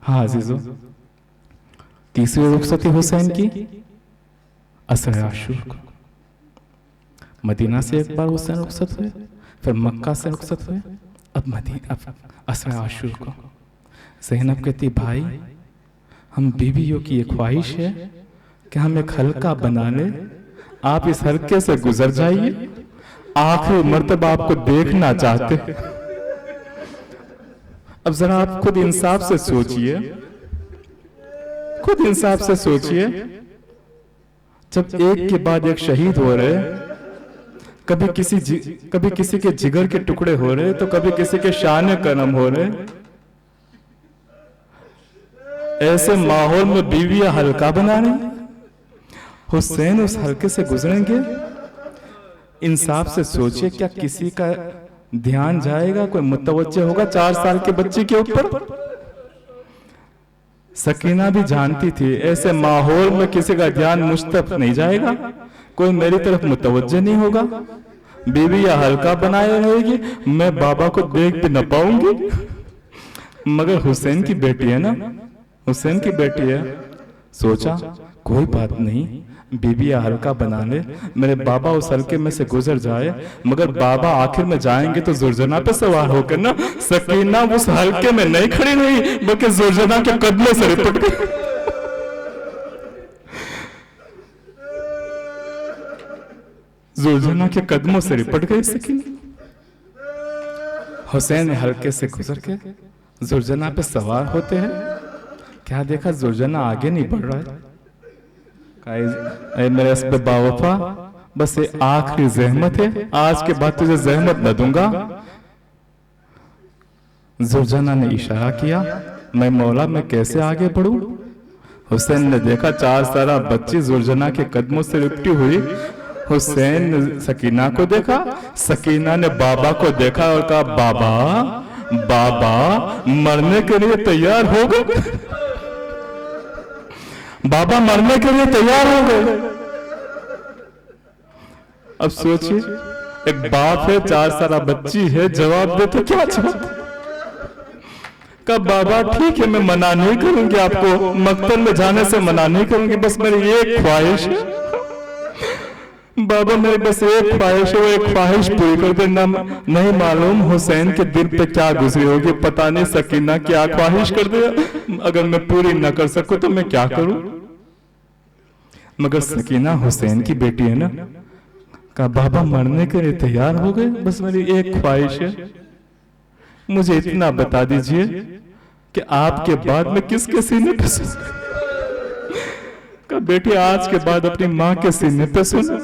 हाँ अजीजों, तीसरी रुखसती हुसैन की असर आशूर को। मदीना से एक बार हुसैन रुखसत हुए, फिर मक्का से रुखसत हुए, अब असर आशूर को। ज़ैनब कहती भाई हम बीवियों की एक ख्वाहिश है कि हम एक हल्का बना ले, आप इस हल्के से गुजर जाइए, आखिरी मर्तबा आपको देखना चाहते। अब जरा आप खुद इंसाफ से सोचिए, खुद इंसाफ से सोचिए, जब एक के बाद एक शहीद हो रहे, कभी किसी के जिगर के टुकड़े हो रहे, तो कभी किसी के शान कलम हो रहे। ऐसे माहौल में बीवियां हल्का बना रही। हुसैन उस हल्के से गुजरेंगे, इंसाफ से सोचिए, क्या किसी का ध्यान जाएगा, कोई मुतवज्जे होगा 4 साल के बच्चे के ऊपर? सकीना भी जानती थी ऐसे माहौल में किसी का ध्यान मुझ तक नहीं जाएगा, कोई मेरी तरफ मुतवज्जे नहीं होगा। बीवी या हल्का बनाए रहेगी, मैं बाबा को देख भी न पाऊंगी। मगर हुसैन की बेटी है ना, हुसैन की बेटी है। सोचा कोई बात नहीं, बीबी या हल्का बना ले, मेरे बाबा उस हल्के में से गुजर जाए, मगर बाबा आखिर में जाएंगे तो जुर्जना पे सवार होकर ना। सकीना उस हल्के में नहीं खड़ी रही, बल्कि जुर्जना के कदमों से लिपट गई। जुर्जना के कदमों से लिपट गई सकीना। हुसैन हल्के से गुजर के जुर्जना पे सवार होते हैं। क्या देखा, जुर्जना आगे नहीं बढ़ रहा है। मेरे इस पे बावफा, बस ये आखिरी जहमत है, आज के बाद तुझे जहमत न दूंगा। जुर्जना ने इशारा किया, मैं मौला मैं कैसे आगे बढ़ूं? हुसैन ने देखा 4 साल बच्ची जुर्जना के कदमों से लिपटी हुई। हुसैन ने सकीना को देखा, सकीना ने बाबा को देखा और कहा, बाबा बाबा मरने के लिए तैयार हो गए, बाबा मरने के लिए तैयार हो गए। अब सोचिए, एक बाप है, 4 साल बच्ची है, जवाब दे तो क्या जवाब? कब बाबा ठीक है, मैं मना नहीं करूंगी आपको, मक्तल में जाने से मना नहीं करूंगी, बस मेरी एक ख्वाहिश है बाबा, मेरी बस एक ख्वाहिश है, वो एक ख्वाहिश पूरी कर देना। नहीं मालूम हुसैन के दिल पे क्या गुजरी होगी, पता नहीं सकीना क्या ख्वाहिश कर दिया, अगर मैं पूरी न कर सकूं तो मैं क्या करूं? मगर सकीना हुसैन की बेटी है ना। कहा, बाबा मरने के लिए तैयार हो गए, बस मेरी एक ख्वाहिश है, मुझे इतना बता दीजिए कि आपके बाद में किसके सीने पे सुन? कहा, बेटी आज के बाद अपनी माँ के सीने पे सुन,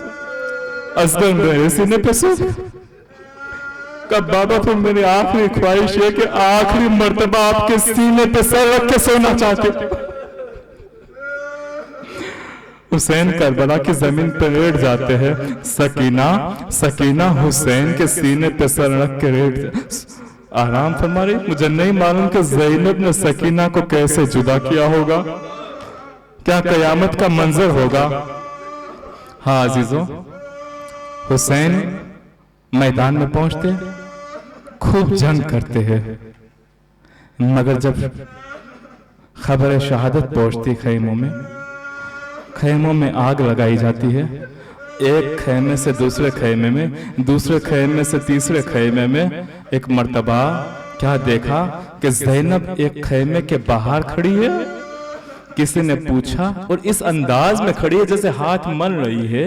असगर मेरे सीने पे सुन। कहा, बाबा तो मेरी आखिरी ख्वाहिश है कि आखिरी मर्तबा आपके सीने पे सर रख के सोना चाहते। हुसैन करबला की जमीन पर लेट जाते हैं। सकीना हुसैन के सीने पे सर रख के लेट आराम फरमा रही। मुझे नहीं मालूम कि ज़ैनब ने सकीना को कैसे जुदा किया होगा, क्या कयामत का मंजर होगा। हाँ अजीजों, हुसैन मैदान में पहुंचते, खूब जंग करते हैं, मगर जब खबर शहादत पहुंचती खैमों में आग लगाई जाती है। एक खैमे से दूसरे खैमे में, दूसरे खैमे से तीसरे खैमे में। एक मर्तबा क्या देखा कि ज़ैनब एक खैमे के बाहर खड़ी है। किसी ने पूछा, और इस अंदाज में खड़ी है जैसे हाथ मल रही है,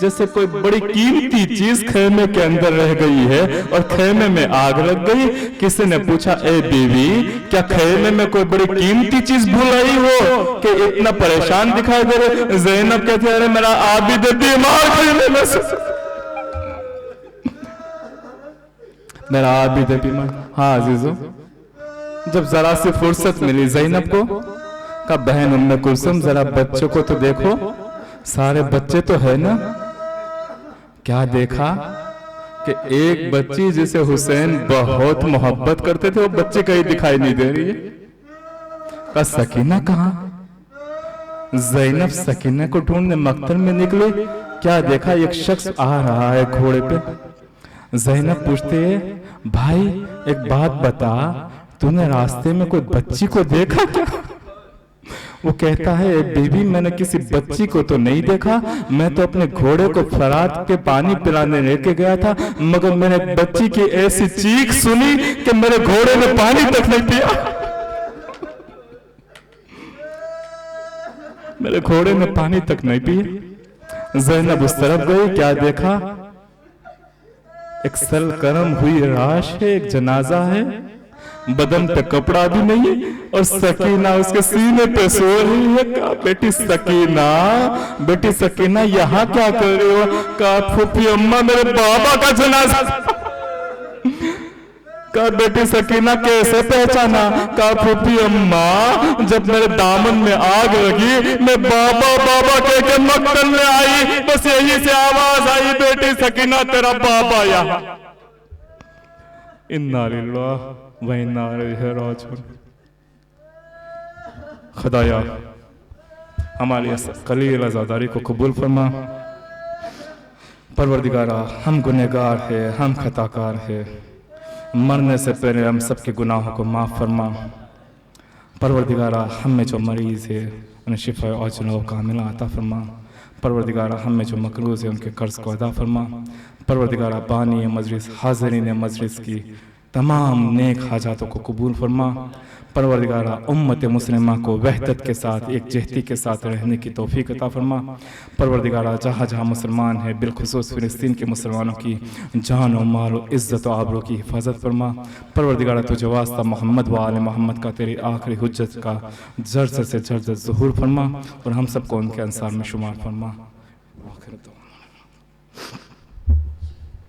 जैसे कोई बड़ी कीमती चीज खैमे के अंदर रह गई है और खैमे में आग लग गई। किसी ने पूछा, ए बीवी, क्या खैमे में कोई बड़ी कीमती चीज भूल आई हो कि इतना परेशान दिखाई दे रहे? ज़ैनब कहती है, अरे मेरा आबिद बीमार खैमे में से, मेरा आबिद बीमार। हाँ अजीजों, जब जरा सी फुर्सत मिली ज़ैनब को, का बहन उम्मे कुलसुम जरा बच्चों को तो देखो, सारे बच्चे तो है ना। क्या देखा कि एक बच्ची जिसे हुसैन बहुत मोहब्बत करते थे, वो बच्ची कहीं दिखाई नहीं दे रही है। का सकीना कहाँ? ज़ैनब सकीना को ढूंढने मक्तल में निकले। क्या देखा, एक शख्स आ रहा है घोड़े पे। ज़ैनब पूछते है, भाई एक बात बता, तूने रास्ते में कोई बच्ची को देखा क्या? वो कहता है, बीबी मैंने किसी बच्ची को तो नहीं देखा, मैं तो अपने घोड़े को फरात के पानी पिलाने लेके गया था, मगर मैंने बच्ची की ऐसी चीख सुनी कि मेरे घोड़े ने पानी तक नहीं पिया। मेरे घोड़े ने पानी तक नहीं पिया। ज़ैनब उस तरफ गई, क्या देखा, एक सरगर्म हुई लाश है, एक जनाजा है। बदन पे कपड़ा भी नहीं और सकीना उसके सीने पे सो रही है। कहा बेटी सकीना यहाँ क्या कर रही हो? कहा फूफी अम्मा मेरे बाबा का जनाजा। कहा बेटी सकीना कैसे पहचाना? कहा फूफी अम्मा जब मेरे दामन में आग लगी मैं बाबा बाबा कह के मक्तल में आई, बस यही से आवाज आई बेटी सकीना तेरा बाबा यहाँ। इन्ना लिल्लाह व इन्ना इलैहि राजिऊन। खुदाया हमारी इस कलील अज़ादारी को कबूल फरमा। परवरदिगारा हम गुनहगार है, हम खताकार है, मरने से पहले हम सबके गुनाहों को माफ़ फरमा। परवरदिगारा हम में जो मरीज़ है उन्हें शिफा औजला कामिला अता फरमा। परवरदिगारा हम में जो मकरूज़ है उनके कर्ज़ को अदा फरमा। परवरदिगारा बानी मजलिस हाज़रीन मजलिस की तमाम नेक हाजातों को कबूल फरमा। परवरदिगारा उम्मत मुस्लिमा को वहदत के साथ एक जहती के साथ रहने की तौफीक अता फरमा। परवरदिगारा जहाँ जहाँ मुसलमान है बिलखुसूस फ़िलिस्तीन के मुसलमानों की जान व माल व इज़्ज़त व आबरू की हिफाजत फरमा। परवरदिगारा तुझे वास्ता मोहम्मद व आले मोहम्मद का तेरी आखिरी हुज्जत का जर्द से जर्द ज़ुहूर फरमा और हम सबको उनके अंसार में शुमार फरमा।